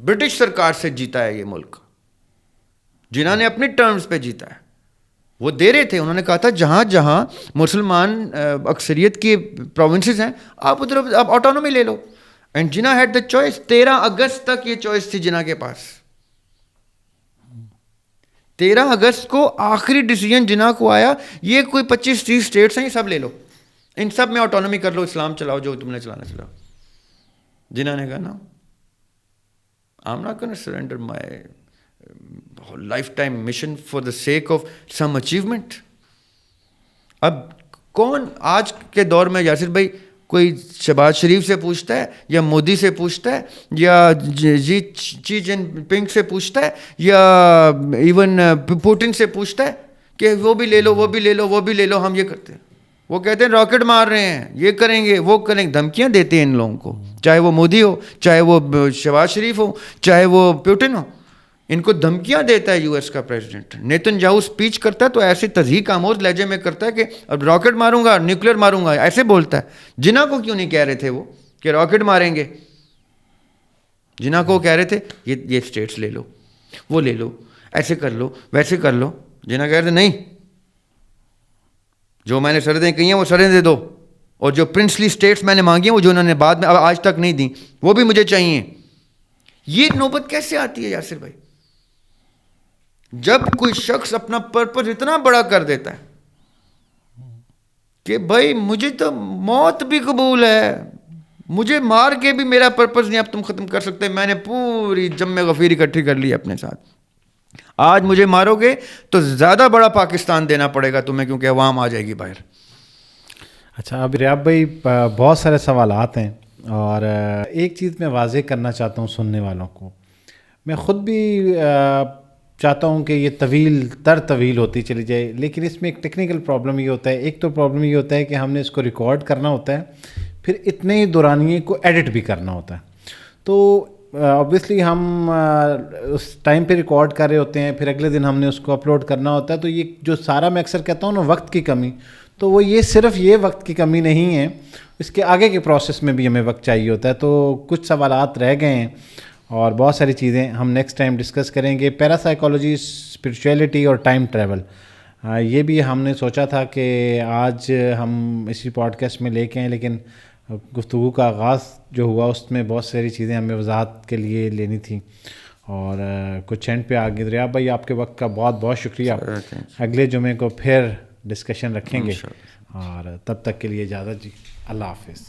برٹش سرکار سے جیتا ہے یہ ملک, جنہ نے اپنے ٹرمز پہ جیتا ہے. وہ دے رہے تھے, انہوں نے کہا تھا جہاں جہاں مسلمان اکثریت کی پروونسز ہیں آپ ادھر آپ آٹونومی لے لو. اینڈ جنہ ہیڈ دا چوائس. 13 اگست تک یہ چوائس تھی جنہ کے پاس. 13 اگست کو آخری ڈیسیجن جنہ کو آیا, یہ کوئی 25-30 اسٹیٹس ہیں, یہ سب لے لو, ان سب میں آٹونومی کر لو, اسلام چلاؤ, جو تم نے چلانا چلاؤ. جنہ نے کہا نا, I'm not going to surrender my lifetime mission for the sake of some achievement. اب کون آج کے دور میں یاسر بھائی کوئی شہباز شریف سے پوچھتا ہے, یا مودی سے پوچھتا ہے, یا شی جن پنگ سے پوچھتا ہے, یا ایون پوٹن سے پوچھتا ہے کہ وہ بھی لے لو, وہ بھی لے لو, وہ بھی لے لو, ہم یہ کرتے ہیں. وہ کہتے ہیں راکٹ مار رہے ہیں, یہ کریں گے, وہ کریں گے, دھمکیاں دیتے ہیں ان لوگوں کو, چاہے وہ مودی ہو, چاہے وہ شہباز شریف ہو, چاہے وہ پوٹن ہو. ان کو دھمکیاں دیتا ہے یو ایس کا پریزیڈنٹ. نیتن یاہو اسپیچ کرتا ہے تو ایسے تضحیق آموز لہجے میں کرتا ہے کہ اب راکٹ ماروں گا, نیوکلیر ماروں گا, ایسے بولتا ہے. جنہ کو کیوں نہیں کہہ رہے تھے وہ کہ راکٹ ماریں گے؟ جنہ کو کہہ رہے تھے یہ اسٹیٹس لے لو, وہ لے لو, ایسے کر لو, ویسے کر لو. جنہ کہہ رہے تھے نہیں, جو میں نے سرحدیں کہی ہیں وہ سرحدیں دے دو, اور جو پرنسلی اسٹیٹس میں نے مانگی ہیں وہ جو انہوں نے بعد میں آج تک نہیں دیں وہ بھی مجھے چاہیے. یہ نوبت کیسے آتی ہے یاسر بھائی؟ جب کوئی شخص اپنا پرپز اتنا بڑا کر دیتا ہے کہ بھائی مجھے تو موت بھی قبول ہے, مجھے مار کے بھی میرا پرپز نہیں اب تم ختم کر سکتے, میں نے پوری جم غفیر اکٹھی کر لی اپنے ساتھ, آج مجھے مارو گے تو زیادہ بڑا پاکستان دینا پڑے گا تمہیں, کیونکہ عوام آ جائے گی باہر. اچھا, اب ریاب بھائی بہت سارے سوالات ہیں, اور ایک چیز میں واضح کرنا چاہتا ہوں سننے والوں کو. میں خود بھی چاہتا ہوں کہ یہ طویل ہوتی چلی جائے, لیکن اس میں ایک ٹیکنیکل پرابلم یہ ہوتا ہے. ایک تو پرابلم یہ ہوتا ہے کہ ہم نے اس کو ریکارڈ کرنا ہوتا ہے, پھر اتنے ہی دورانیے کو ایڈٹ بھی کرنا ہوتا ہے. تو اوبویسلی ہم اس ٹائم پہ ریکارڈ کر رہے ہوتے ہیں, پھر اگلے دن ہم نے اس کو اپلوڈ کرنا ہوتا ہے. تو یہ جو سارا میں اکثر کہتا ہوں نا وقت کی کمی, تو وہ یہ صرف یہ وقت کی کمی نہیں ہے, اس کے آگے کے پروسیس میں بھی ہمیں وقت چاہیے ہوتا ہے. تو کچھ سوالات رہ گئے ہیں اور بہت ساری چیزیں ہم نیکسٹ ٹائم ڈسکس کریں گے. پیراسائیکالوجی, اسپرچویلٹی اور ٹائم ٹریول, یہ بھی ہم نے سوچا تھا کہ آج ہم اسی پوڈ کاسٹ میں لے کے آئیں, لیکن گفتگو کا آغاز جو ہوا اس میں بہت ساری چیزیں ہمیں وضاحت کے لیے لینی تھیں, اور کچھ اینڈ پہ آ گئے. ریاب بھائی آپ کے وقت کا بہت بہت شکریہ. اگلے جمعے کو پھر ڈسکشن رکھیں گے, اور تب تک کے لیے اجازت جی, اللہ حافظ.